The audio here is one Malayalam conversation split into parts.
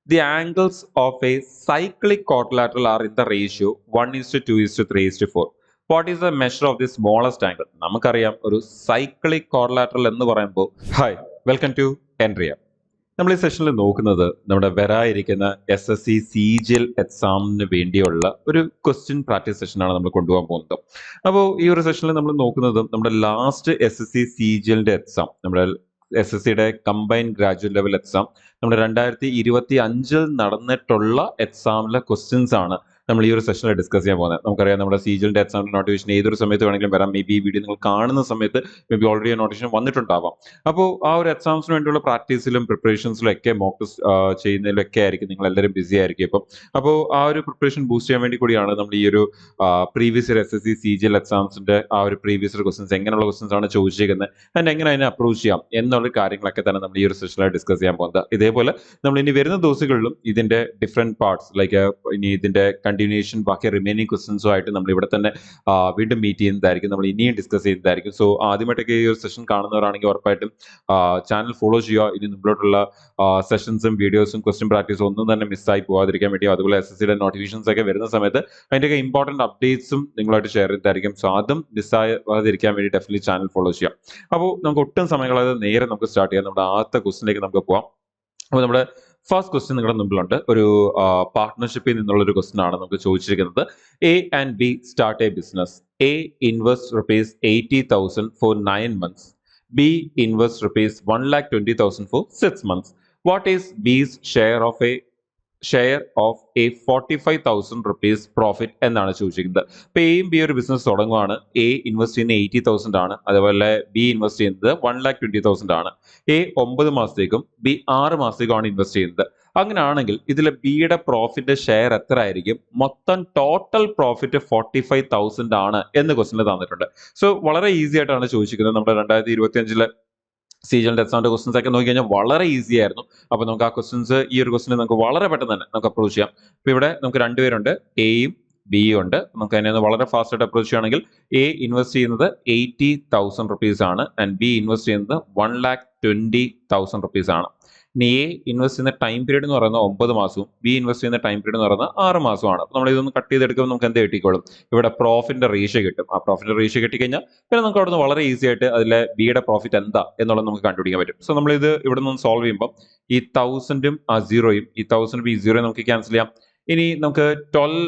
The angles of a cyclic quadrilateral are in the ratio 1:2:3:4. What is the measure of the smallest angle? നമുക്കറിയാം ഒരു സൈക്ലിക് ക്വാഡ്രിലാറ്ററൽ എന്ന് പറയുമ്പോൾ ഹായ് വെൽക്കം ടു എൻട്രിയ. നമ്മൾ ഈ സെഷനിൽ നോക്കുന്നത് നമ്മുടെ വരായിരിക്കുന്ന SSC CGL എക്സാമിന് വേണ്ടിയുള്ള ഒരു ക്വസ്റ്റ്യൻ പ്രാക്ടീസ് സെഷനാണ് നമ്മൾ കൊണ്ടുപോകാൻ പോകുന്നത്. അപ്പോൾ ഈ ഒരു സെഷനിൽ നമ്മൾ നോക്കുന്നതും നമ്മുടെ ലാസ്റ്റ് SSC CGLന്റെ എക്സാം, നമ്മുടെ SSCയുടെ കമ്പൈൻഡ് ഗ്രാജുവേറ്റ് ലെവൽ എക്സാം നമ്മുടെ 2025 നടന്നിട്ടുള്ള എക്സാമിലെ ക്വസ്റ്റ്യൻസ് ആണ് നമ്മൾ ഈ ഒരു സെഷനിൽ ഡിസ്കസ് ചെയ്യാൻ പോകുന്നത്. നമുക്കറിയാം നമ്മുടെ CGLന്റെ എക്സാമിന്റെ നോട്ടിഫിക്കേഷൻ ഏതൊരു സമയത്ത് വേണമെങ്കിലും വരാം. മേ ബി ഈ വീഡിയോ നിങ്ങൾ കാണുന്ന സമയത്ത് മേ ബി ഓൾറെഡി നോട്ടിഫിക്കേഷൻ വന്നിട്ടുണ്ടാവാം. അപ്പോൾ ആ ഒരു എക്സാംസിന് വേണ്ടിയുള്ള പ്രാക്ടീസിലും പ്രിപ്പറേഷൻസിലും ഒക്കെ മോക്ക് ടെസ്റ്റ് ചെയ്യുന്നതിലും ഒക്കെ ആയിരിക്കും നിങ്ങൾ എല്ലാവരും ബിസി ആയിരിക്കും ഇപ്പം. അപ്പോൾ ആ ഒരു പ്രിപ്പറേഷൻ ബൂസ്റ്റ് ചെയ്യാൻ വേണ്ടി കൂടിയാണ് നമ്മൾ ഈ ഒരു പ്രീവിയസ് ഇയർ SSC CGL എക്സാംസിന്റെ ആ ഒരു പ്രീവിയസ് ഇയർ ക്വസ്റ്റൻസ് എങ്ങനെയുള്ള ക്വസ്റ്റൻസ് ആണ് ചോദിച്ചിരിക്കുന്നത് ആൻഡ് എങ്ങനെ അതിനെ അപ്രോച്ച് ചെയ്യാം എന്നുള്ള കാര്യങ്ങളൊക്കെ തന്നെ നമ്മൾ ഈ ഒരു സെഷനിൽ ഡിസ്കസ് ചെയ്യാൻ പോകുന്നത്. ഇതേപോലെ നമ്മൾ ഇനി വരുന്ന ദിവസങ്ങളിലും ഇതിന്റെ ഡിഫറെന്റ് പാർട്സ് ലൈക്ക് ഇനി ഇതിന്റെ കണ്ടിന്യൂഷൻ ബാക്കി റിമൈനിങ് ക്വസ്റ്റൻസും ആയിട്ട് നമ്മൾ ഇവിടെ തന്നെ വീണ്ടും മീറ്റ് ചെയ്യുന്നതായിരിക്കും. നമ്മൾ ഇനിയും ഡിസ്കസ് ചെയ്യുന്നതായിരിക്കും. സോ ആദ്യമായിട്ടൊക്കെ ഈ ഒരു സെഷൻ കാണുന്നവരാണെങ്കിൽ ഉറപ്പായിട്ടും ചാനൽ ഫോളോ ചെയ്യുക. ഇനി മുമ്പോട്ടുള്ള സെഷൻസും വീഡിയോസും ക്വസ്റ്റ്യൻ പ്രാക്ടീസും ഒന്നും തന്നെ മിസ്സായി പോകാതിരിക്കാൻ വേണ്ടി, അതുപോലെ SSCയുടെ നോട്ടിഫിക്കേഷൻസ് ഒക്കെ വരുന്ന സമയത്ത് അതിൻ്റെയൊക്കെ ഇമ്പോർട്ടൻറ്റ് അപ്ഡേറ്റ്സും നിങ്ങളായിട്ട് ഷെയർ ചെയ്തായിരിക്കും. സോ അതും മിസ്സാകാതിരിക്കാൻ വേണ്ടി ഡെഫിനറ്റ്ലി ചാനൽ ഫോളോ ചെയ്യാം. അപ്പോൾ നമുക്ക് ഒട്ടും സമയം കളയാതെ നേരെ നമുക്ക് സ്റ്റാർട്ട് ചെയ്യാം. നമ്മുടെ ആദ്യത്തെ ക്വസ്റ്റിലേക്ക് നമുക്ക് പോകാം. അപ്പോൾ നമ്മുടെ ഫസ്റ്റ് ക്വസ്റ്റ്യൻ നിങ്ങളുടെ മുമ്പിലുണ്ട്. ഒരു പാർട്ട്ണർഷിപ്പിൽ നിന്നുള്ള ഒരു ക്വസ്റ്റ്യൻ ആണ് നമുക്ക് ചോദിച്ചിരിക്കുന്നത്. A and B start a business. A invests ₹80,000 for 9 months. B invests ₹1,20,000 for 6 months. What is B's share of a 45,000 rupees profit എന്നാണ് ചോദിച്ചിരിക്കുന്നത്. ഇപ്പൊ എയും ബി ഒരു ബിസിനസ് തുടങ്ങുവാണ്. എ ഇൻവെസ്റ്റ് ചെയ്യുന്ന 80,000 ആണ്, അതുപോലെ ബി ഇൻവെസ്റ്റ് ചെയ്യുന്നത് 1,20,000 ആണ്. എ 9 മാസത്തേക്കും ബി 6 മാസത്തേക്കുമാണ് ഇൻവെസ്റ്റ് ചെയ്യുന്നത്. അങ്ങനെയാണെങ്കിൽ ഇതിൽ ബിയുടെ പ്രോഫിറ്റ് ഷെയർ എത്ര ആയിരിക്കും? മൊത്തം ടോട്ടൽ പ്രോഫിറ്റ് 45,000 ആണ് എന്ന് ക്വസ്റ്റിനിൽ തന്നിട്ടുണ്ട്. സോ വളരെ ഈസി ആയിട്ടാണ് ചോദിച്ചിരിക്കുന്നത്. നമ്മുടെ 2025 CGLന്റെ എക്സാമിന്റെ ക്വസ്റ്റൻസ് ഒക്കെ നോക്കി കഴിഞ്ഞാൽ വളരെ ഈസി ആയിരുന്നു. അപ്പോൾ നമുക്ക് ആ ക്വസ്റ്റൻസ് ഈ ഒരു ക്വസ്റ്റിനെ നമുക്ക് വളരെ പെട്ടെന്ന് തന്നെ നമുക്ക് അപ്രോച്ച് ചെയ്യാം. ഇപ്പോൾ ഇവിടെ നമുക്ക് രണ്ടുപേരുണ്ട്, എയും ബിയും ഉണ്ട്. നമുക്ക് അതിനെ വളരെ ഫാസ്റ്റ് ആയിട്ട് അപ്രോച്ച് ചെയ്യുകയാണെങ്കിൽ എ ഇൻവെസ്റ്റ് ചെയ്യുന്നത് 80,000 റുപ്പീസ് ആണ് ആൻഡ് ബി ഇൻവെസ്റ്റ് ചെയ്യുന്നത് 1,20,000 റുപ്പീസ് ആണ്. ഇനി എ ഇൻവെസ്റ്റ് ചെയ്യുന്ന ടൈം പീരീഡ് എന്ന് പറയുന്നത് 9 മാസവും ബി ഇൻവെസ്റ്റ് ചെയ്യുന്ന ടൈം പീരീഡ് എന്ന് പറയുന്നത് 6 മാസമാണ്. അപ്പോൾ നമ്മൾ ഇതൊന്ന് കട്ട് ചെയ്തെടുക്കുമ്പോൾ നമുക്ക് എന്ത് കിട്ടിക്കോളും? ഇവിടെ പ്രോഫിറ്റിന്റെ റേഷ്യോ കിട്ടും. ആ പ്രോഫിറ്റിന്റെ റേഷ്യോ കിട്ടിക്കഴിഞ്ഞാൽ പിന്നെ നമുക്ക് അവിടെ നിന്ന് വളരെ ഈസി ആയിട്ട് അതിലെ ബിയുടെ പ്രോഫിറ്റ് എന്താ എന്നുള്ളത് നമുക്ക് കണ്ടുപിടിക്കാൻ പറ്റും. സോ നമ്മൾ ഇത് ഇവിടെ നിന്ന് സോൾവ് ചെയ്യുമ്പോൾ ഈ 1000ഉം ആ 0യും ഈ 1000 ഈ 0 നമുക്ക് ക്യാൻസൽ ചെയ്യാം. ഇനി നമുക്ക് 12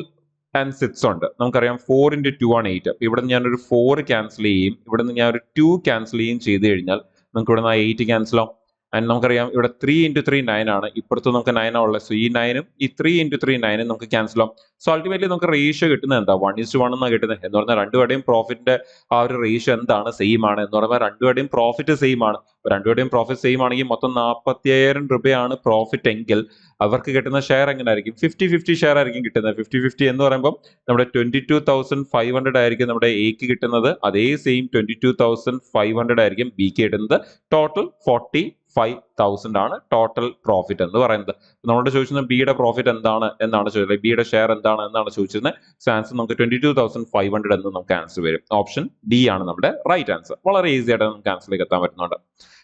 and 6 ഉണ്ട്. നമുക്കറിയാം 4 into 2 ആണ് 8. അപ്പോൾ ഇവിടെ നിന്ന് ഞാനൊരു 4 ക്യാൻസൽ ചെയ്യും, ഇവിടെ നിന്ന് ഞാൻ ഒരു 2 ക്യാൻസൽ ചെയ്യും ചെയ്ത് കഴിഞ്ഞാൽ നമുക്ക് ഇവിടെ നിന്ന് 8 ക്യാൻസൽ ആവും. ആൻഡ് നമുക്കറിയാം ഇവിടെ 3 into 3 9 ആണ്, ഇപ്പുറത്ത് നമുക്ക് 9 ഉള്ളത്. സോ ഈ 9ഉം ഈ 3 into 3 9ഉം നമുക്ക് ക്യാൻസൽ ആവും. സോ അൾട്ടിമേറ്റ്ലി നമുക്ക് റേഷ്യോ കിട്ടുന്നത് എന്താ? 1:1 എന്നാണ് കിട്ടുന്നത്. എന്ന് പറഞ്ഞാൽ രണ്ടുപേരുടെയും പ്രോഫിറ്റിന്റെ ആ ഒരു റേഷ്യോ എന്താണ്? സെയിം ആണ്. എന്ന് പറഞ്ഞാൽ രണ്ടുപേരുടെയും പ്രോഫിറ്റ് സെയിം ആണ്. രണ്ടുപേരുടെയും പ്രോഫിറ്റ് സെയിം ആണെങ്കിൽ മൊത്തം 45,000 രൂപയാണ് പ്രോഫിറ്റ് എങ്കിൽ അവർക്ക് കിട്ടുന്ന ഷെയർ എങ്ങനെയായിരിക്കും? 50-50 ഷെയർ ആയിരിക്കും കിട്ടുന്നത്. 50-50 എന്ന് പറയുമ്പോൾ നമ്മുടെ 22,500 ആയിരിക്കും നമ്മുടെ എക്ക് കിട്ടുന്നത്. അതേ സെയിം 22,500 ആയിരിക്കും ബിക്ക് കിട്ടുന്നത്. ടോട്ടൽ 45,000 ആണ് ടോട്ടൽ പ്രോഫിറ്റ് എന്ന് പറയുന്നത്. നമ്മളോട് ചോദിച്ചിരുന്നത് ബിയുടെ പ്രോഫിറ്റ് എന്താണ് എന്നാണ് ചോദിച്ചത്, ബിയുടെ ഷെയർ എന്താണ് എന്നാണ് ചോദിച്ചിരുന്നത്. സോ ആൻസർ നമുക്ക് 22,500 എന്ന് നമുക്ക് ആൻസർ വരും. ഓപ്ഷൻ ഡി ആണ് നമ്മുടെ റൈറ്റ് ആൻസർ. വളരെ ഈസി ആയിട്ട് നമുക്ക് ആൻസറിലേക്ക് എത്താൻ പറ്റുന്നുണ്ട്.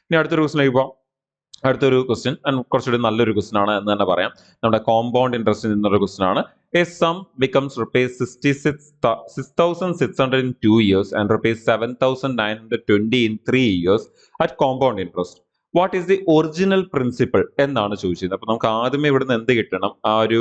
ഇനി അടുത്തൊരു ക്വസ്റ്റിലേക്ക് പോകാം. അടുത്തൊരു ക്വസ്റ്റ്യൻ കുറച്ചുകൂടി നല്ലൊരു ക്വസ്റ്റ്യൻ ആണ് എന്ന് തന്നെ പറയാം. നമ്മുടെ കോമ്പൗണ്ട് ഇൻട്രസ്റ്റിൽ നിന്നൊരു ക്വസ്റ്റ്യൻ ആണ്. A sum becomes ₹6,600 in 2 years and ₹7,920 in 3 years at compound interest. What is the original principle എന്നാണ് ചോദിച്ചത്. അപ്പൊ നമുക്ക് ആദ്യമേ ഇവിടുന്ന് എന്ത് കിട്ടണം? ആ ഒരു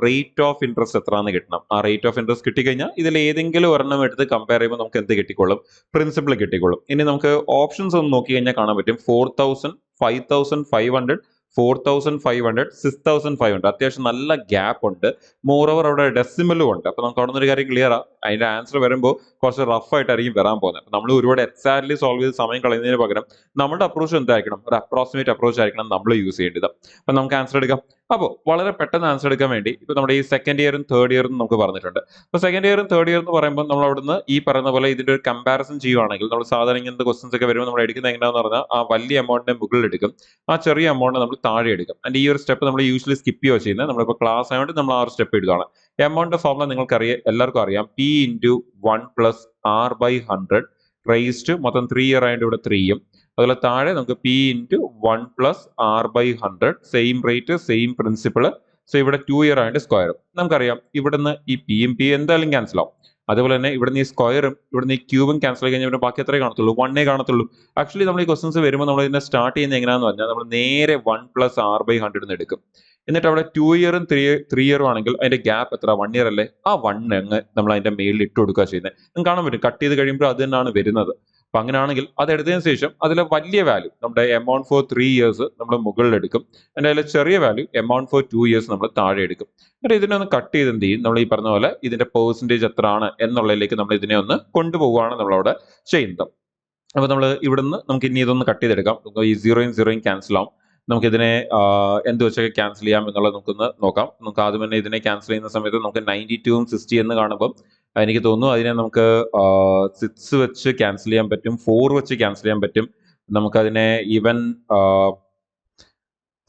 റേറ്റ് ഓഫ് ഇൻട്രസ്റ്റ് എത്രയാണെന്ന് കിട്ടണം. ആ റേറ്റ് ഓഫ് ഇൻട്രസ്റ്റ് കിട്ടിക്കഴിഞ്ഞാൽ ഇതിൽ ഏതെങ്കിലും ഒരെണ്ണം എടുത്ത് കമ്പയർ ചെയ്യുമ്പോൾ നമുക്ക് എന്ത് കിട്ടിക്കോളും? പ്രിൻസിപ്പിൾ കിട്ടിക്കോളും. ഇനി നമുക്ക് ഓപ്ഷൻസ് ഒന്ന് നോക്കി കഴിഞ്ഞാൽ കാണാൻ പറ്റും. 4,000, 5,500, 4,500, 6,500. അത്യാവശ്യം നല്ല ഗ്യാപ്പ് ഉണ്ട്. മോർ ഓവർ അവിടെ ഡെസിമലും ഉണ്ട്. അപ്പൊ നമുക്ക് അവിടെ നിന്നൊരു കാര്യം ക്ലിയർ ആ, അതിന്റെ ആൻസർ വരുമ്പോൾ കുറച്ച് റഫ് ആയിട്ടായിരിക്കും വരാൻ പോകുന്നത്. അപ്പൊ നമ്മൾ ഒരുപാട് എക്സാക്ട്ലി സോൾവ് ചെയ്ത് സമയം കളയുന്നതിന് പകരം നമ്മുടെ അപ്രോച്ച് എന്തായിരിക്കണം? ഒരു അപ്രോക്സിമേറ്റ് അപ്രോച്ച് ആയിരിക്കണം നമ്മൾ യൂസ് ചെയ്യേണ്ടത്. അപ്പൊ നമുക്ക് ആൻസർ എടുക്കാം. അപ്പോൾ വളരെ പെട്ടെന്ന് ആൻസർ എടുക്കാൻ വേണ്ടി ഇപ്പൊ നമ്മുടെ ഈ സെക്കൻഡ് ഇയറും തേർഡ് ഇയറും നമുക്ക് പറഞ്ഞിട്ടുണ്ട്. അപ്പൊ സെക്കൻഡ് ഇയറും തേർഡ് ഇയർ എന്ന് പറയുമ്പോൾ നമ്മൾ അവിടുന്ന് ഈ പറയുന്ന പോലെ ഇതിന്റെ ഒരു കമ്പാരിസൺ ചെയ്യുവാണെങ്കിൽ നമ്മൾ സാധാരണ ഇങ്ങനത്തെ ക്വസ്റ്റൻസ് ഒക്കെ വരുമ്പോൾ നമ്മൾ എടുക്കുന്നത് എങ്ങനെയാണെന്ന് പറഞ്ഞാൽ ആ വലിയ എമൗണ്ടിനെ മുകളിൽ എടുക്കും, ആ ചെറിയ എമൗണ്ട് നമ്മൾ താഴെ എടുക്കും. ആൻഡ് ഈ ഒരു സ്റ്റെപ്പ് നമ്മൾ യൂഷ്വലി സ്കിപ്പ് ചെയ്യുക ചെയ്യുന്നത്. നമ്മളിപ്പോൾ ക്ലാസ് ആയതുകൊണ്ട് നമ്മൾ ആ ഒരു സ്റ്റെപ്പ് എടുക്കുകയാണ്. എമൗണ്ട് ഫോർമുല നിങ്ങൾക്ക് എല്ലാവർക്കും അറിയാം. P into 1 plus R by 100 റേസ്റ്റ് മൊത്തം 3 ഇയർ ആയിട്ട് ഇവിടെ 3യും അതുപോലെ താഴെ നമുക്ക് P into 1 plus R by 100 same rate same principle. So ഇവിടെ 2 ഇയർ ആയിട്ട് സ്ക്വയറും നമുക്കറിയാം. ഇവിടുന്ന് ഈ പിയും പി എന്തായാലും ക്യാൻസൽ ആവും. അതുപോലെ തന്നെ ഇവിടുന്ന് ഈ സ്ക്വയറും ഇവിടുന്ന് ഈ ക്യൂബും ക്യാൻസൽ ആയി കഴിഞ്ഞാൽ ഇവിടെ ബാക്കി എത്രയേ കാണത്തുള്ളൂ? 1 കാണത്തുള്ളൂ. ആക്ച്വലി നമ്മൾ ഈ ക്വസ്റ്റൻസ് വരുമ്പോൾ നമ്മൾ ഇതിനെ സ്റ്റാർട്ട് ചെയ്യുന്നത് എങ്ങനെയാണെന്ന് പറഞ്ഞാൽ നമ്മൾ നേരെ 1 പ്ലസ് ആർ ബൈ 100 എടുക്കും. എന്നിട്ട് അവിടെ 2 ഇയറും 3 ഇയറും ആണെങ്കിൽ അതിന്റെ ഗ്യാപ്പ് എത്ര? 1 ഇയർ അല്ലേ? ആ 1 അങ്ങ് നമ്മൾ അതിന്റെ മേളിൽ ഇട്ട് കൊടുക്കുക ചെയ്യുന്നത്. നിങ്ങൾക്ക് കാണാൻ പറ്റും, കട്ട് ചെയ്ത് കഴിയുമ്പോൾ അത് തന്നെയാണ് വരുന്നത്. അപ്പൊ അങ്ങനെയാണെങ്കിൽ അത് എടുത്തതിന് ശേഷം അതിലെ വലിയ വാല്യൂ നമ്മുടെ എമൗണ്ട് ഫോർ 3 ഇയേഴ്സ് നമ്മൾ മുകളിൽ എടുക്കും. അതിന്റെ അതിലെ ചെറിയ വാല്യൂ എമൗണ്ട് ഫോർ 2 ഇയേഴ്സ് നമ്മൾ താഴെ എടുക്കും. എന്നിട്ട് ഇതിനെ ഒന്ന് കട്ട് ചെയ്ത് എന്ത് ചെയ്യും? നമ്മൾ ഈ പറഞ്ഞ പോലെ ഇതിന്റെ പെർസെന്റേജ് എത്ര ആണ് എന്നുള്ളതിലേക്ക് നമ്മൾ ഇതിനെ ഒന്ന് കൊണ്ടുപോവുകയാണ് നമ്മളവിടെ ചെയ്യുന്നത്. അപ്പൊ നമ്മൾ ഇവിടുന്ന് നമുക്ക് ഇനി ഇതൊന്ന് കട്ട് ചെയ്തെടുക്കാം. ഈ 0 ക്യാൻസൽ ആവും. നമുക്കിതിനെ എന്ത് വെച്ചൊക്കെ ക്യാൻസൽ ചെയ്യാം എന്നുള്ളത് നമുക്കൊന്ന് നോക്കാം. നമുക്ക് ആദ്യം തന്നെ ഇതിനെ ക്യാൻസൽ ചെയ്യുന്ന സമയത്ത് നമുക്ക് 92 60 എന്ന് കാണുമ്പോൾ എനിക്ക് തോന്നുന്നു അതിനെ നമുക്ക് 6 വെച്ച് ക്യാൻസൽ ചെയ്യാൻ പറ്റും, 4 വെച്ച് ക്യാൻസൽ ചെയ്യാൻ പറ്റും. നമുക്കതിനെ ഈവൻ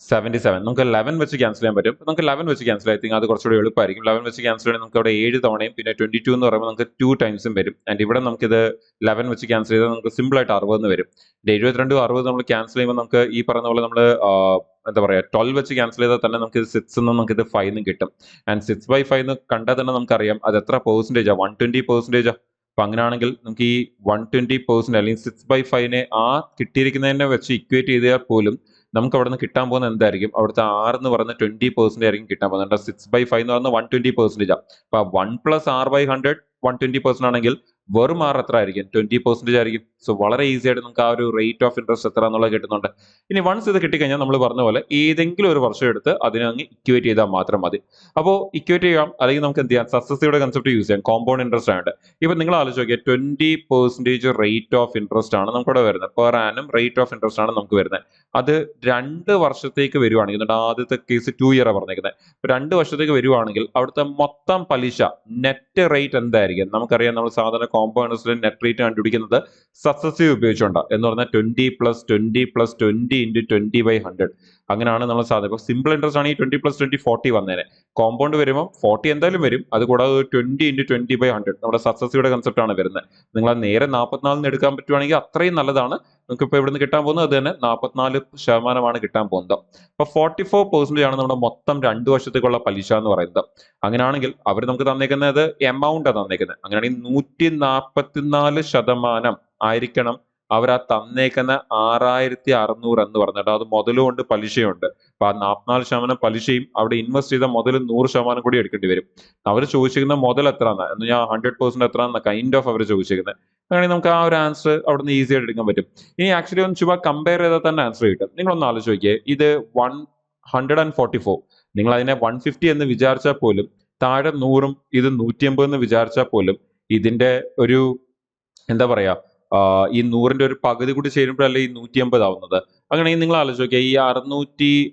77 നമുക്ക് 11 വെച്ച് ക്യാൻസൽ ചെയ്യാൻ പറ്റും. നമുക്ക് 11 വെച്ച് ക്യാൻസൽ ഐ തിങ്ക് അത് കുറച്ചുകൂടി എളുപ്പമായിരിക്കും. 11 വെച്ച് ക്യാൻസൽ ചെയ്യണമെങ്കിൽ നമുക്ക് അവിടെ 7 തവണയും പിന്നെ 22 എന്ന് പറയുമ്പോൾ നമുക്ക് 2 ടൈംസും വരും. ആൻഡ് ഇവിടെ നമുക്കിത് 11 വെച്ച് ക്യാൻസൽ ചെയ്താൽ നമുക്ക് സിമ്പിൾ ആയിട്ട് 60 വരും. 72 60 നമ്മൾ ക്യാൻസൽ ചെയ്യുമ്പോൾ നമുക്ക് ഈ പറയുന്ന പോലെ നമ്മൾ എന്താ പറയുക 12 വെച്ച് ക്യാൻസൽ ചെയ്താൽ തന്നെ നമുക്ക് 6 എന്നും നമുക്ക് ഇത് 5 എന്നും കിട്ടും. ആൻഡ് 6/5 എന്ന് കണ്ടാൽ തന്നെ നമുക്കറിയാം അത് എത്ര പെർസെന്റേജാ? 120%. അപ്പൊ അങ്ങനെയാണെങ്കിൽ നമുക്ക് ഈ 120% അല്ലെങ്കിൽ 6/5നെ ആ കിട്ടിയിരിക്കുന്നതിനെ വെച്ച് ഇക്വേറ്റ് ചെയ്താൽ പോലും നമുക്ക് അവിടെ നിന്ന് കിട്ടാൻ പോകുന്നത് എന്തായിരിക്കും? അവിടുത്തെ 6 എന്ന് പറയുന്ന 20% ആയിരിക്കും കിട്ടാൻ പോകുന്നത്. 6/5 എന്ന് പറയുന്നത് 120%. അപ്പൊ 1 പ്ലസ് ആർ ബൈ 100 120% ആണെങ്കിൽ വെറും ആർ എത്ര ആയിരിക്കും? 20% ആയിരിക്കും. സോ വളരെ ഈസി ആയിട്ട് നമുക്ക് ആ ഒരു റേറ്റ് ഓഫ് ഇൻട്രസ്റ്റ് എത്ര എന്നുള്ളത് കിട്ടുന്നുണ്ട്. ഇനി വൺസ് ഇത് കിട്ടിക്കഴിഞ്ഞാൽ നമ്മൾ പറഞ്ഞ പോലെ ഏതെങ്കിലും ഒരു വർഷം എടുത്ത് അതിനെ അങ്ങ് ഇക്വേറ്റ് ചെയ്താൽ മാത്രം മതി. അപ്പോൾ ഇക്വേറ്റ് ചെയ്യാം, അല്ലെങ്കിൽ നമുക്ക് എന്ത് ചെയ്യാം? സക്സസീവുടെ കൺസെപ്റ്റ് യൂസ് ചെയ്യാം. കോമ്പൗണ്ട് ഇൻട്രസ്റ്റ് ആയിട്ട് ഇപ്പൊ നിങ്ങൾ ആലോചിച്ച് നോക്കിയാൽ 20% റേറ്റ് ഓഫ് ഇൻട്രസ്റ്റ് ആണ് നമുക്കിവിടെ വരുന്നത്. Per annum rate of interest ആണ് നമുക്ക് വരുന്നത്. അത് 2 വർഷത്തേക്ക് വരുവാണെങ്കിൽ, ആദ്യത്തെ കേസ് 2 ഇയർ പറഞ്ഞേക്കുന്നത്. 2 വർഷത്തേക്ക് വരുവാണെങ്കിൽ അവിടുത്തെ മൊത്തം പലിശ നെറ്റ് റേറ്റ് എന്തായിരിക്കും? നമുക്കറിയാം, നമ്മൾ സാധാരണ കോമ്പൗണ്ട് ഇൻട്രസ്റ്റിൽ നെറ്റ് റേറ്റ് കണ്ടുപിടിക്കുന്നത് സക്സസീവ് ഉപയോഗിച്ചുകൊണ്ടാണ്. എന്ന് പറഞ്ഞാൽ 20 പ്ലസ് 20 പ്ലസ് 20 ഇൻറ്റു 20/100 അങ്ങനെയാണ് നമ്മൾ സാധാരണ. ഇപ്പൊ സിമ്പിൾ ഇൻട്രസ്റ്റ് ആണ് ഈ 20 പ്ലസ് 20 40 വന്നേനെ. കോമ്പൗണ്ട് വരുമ്പോൾ 40 എന്തായാലും വരും. അത് കൂടാതെ 20 ഇൻറ്റു 20/100 നമ്മുടെ സക്സസീവുടെ കൺസെപ്റ്റ് ആണ് വരുന്നത്. നിങ്ങൾ അത് നേരെ 44 എടുക്കാൻ പറ്റുവാണെങ്കിൽ അത്രയും നല്ലതാണ്. നമുക്ക് ഇപ്പൊ ഇവിടുന്ന് കിട്ടാൻ പോകുന്നത് അത് തന്നെ 44% കിട്ടാൻ പോകുന്നത്. അപ്പൊ 44% ആണ് നമ്മുടെ മൊത്തം 2 വർഷത്തേക്കുള്ള പലിശ എന്ന് പറയുന്നത്. അങ്ങനെയാണെങ്കിൽ അവർ നമുക്ക് തന്നേക്കുന്നത് എമൗണ്ട് തന്നേക്കുന്നത്. അങ്ങനെയാണെങ്കിൽ 144% ആയിരിക്കണം അവർ ആ തന്നേക്കുന്ന 6600 എന്ന് പറഞ്ഞിട്ട്. അത് മുതലുകൊണ്ട് പലിശയുണ്ട്. അപ്പൊ ആ 44% പലിശയും അവിടെ ഇൻവെസ്റ്റ് ചെയ്ത മുതൽ 100% കൂടി എടുക്കേണ്ടി വരും. അവർ ചോദിച്ചിരിക്കുന്ന മുതൽ എത്ര എന്ന് ഞാൻ 100% എത്ര കൈൻഡ് ഓഫ് അവർ ചോദിച്ചിരിക്കുന്നത്. അങ്ങനെയാണെങ്കിൽ നമുക്ക് ആ ഒരു ആൻസർ അവിടെ നിന്ന് ഈസി ആയിട്ട് എടുക്കാൻ പറ്റും. ഇനി ആക്ച്വലി ഒന്ന് ചുമ്മാ കമ്പയർ ചെയ്താൽ തന്നെ ആൻസർ കിട്ടും. നിങ്ങളൊന്ന് ആലോചിച്ച് നോക്കിയേ, ഇത് 144 നിങ്ങൾ അതിനെ 150 എന്ന് വിചാരിച്ചാൽ പോലും, താഴെ 100ഉം ഇത് 180 എന്ന് വിചാരിച്ചാൽ പോലും ഇതിന്റെ ഒരു എന്താ പറയാ ഈ 100ന്റെ ഒരു പകുതി കൂടി ചേരുമ്പോഴല്ലേ ഈ 180 ആവുന്നത്. അങ്ങനെയെങ്കിൽ നിങ്ങൾ ആലോചിച്ച് നോക്കിയാൽ ഈ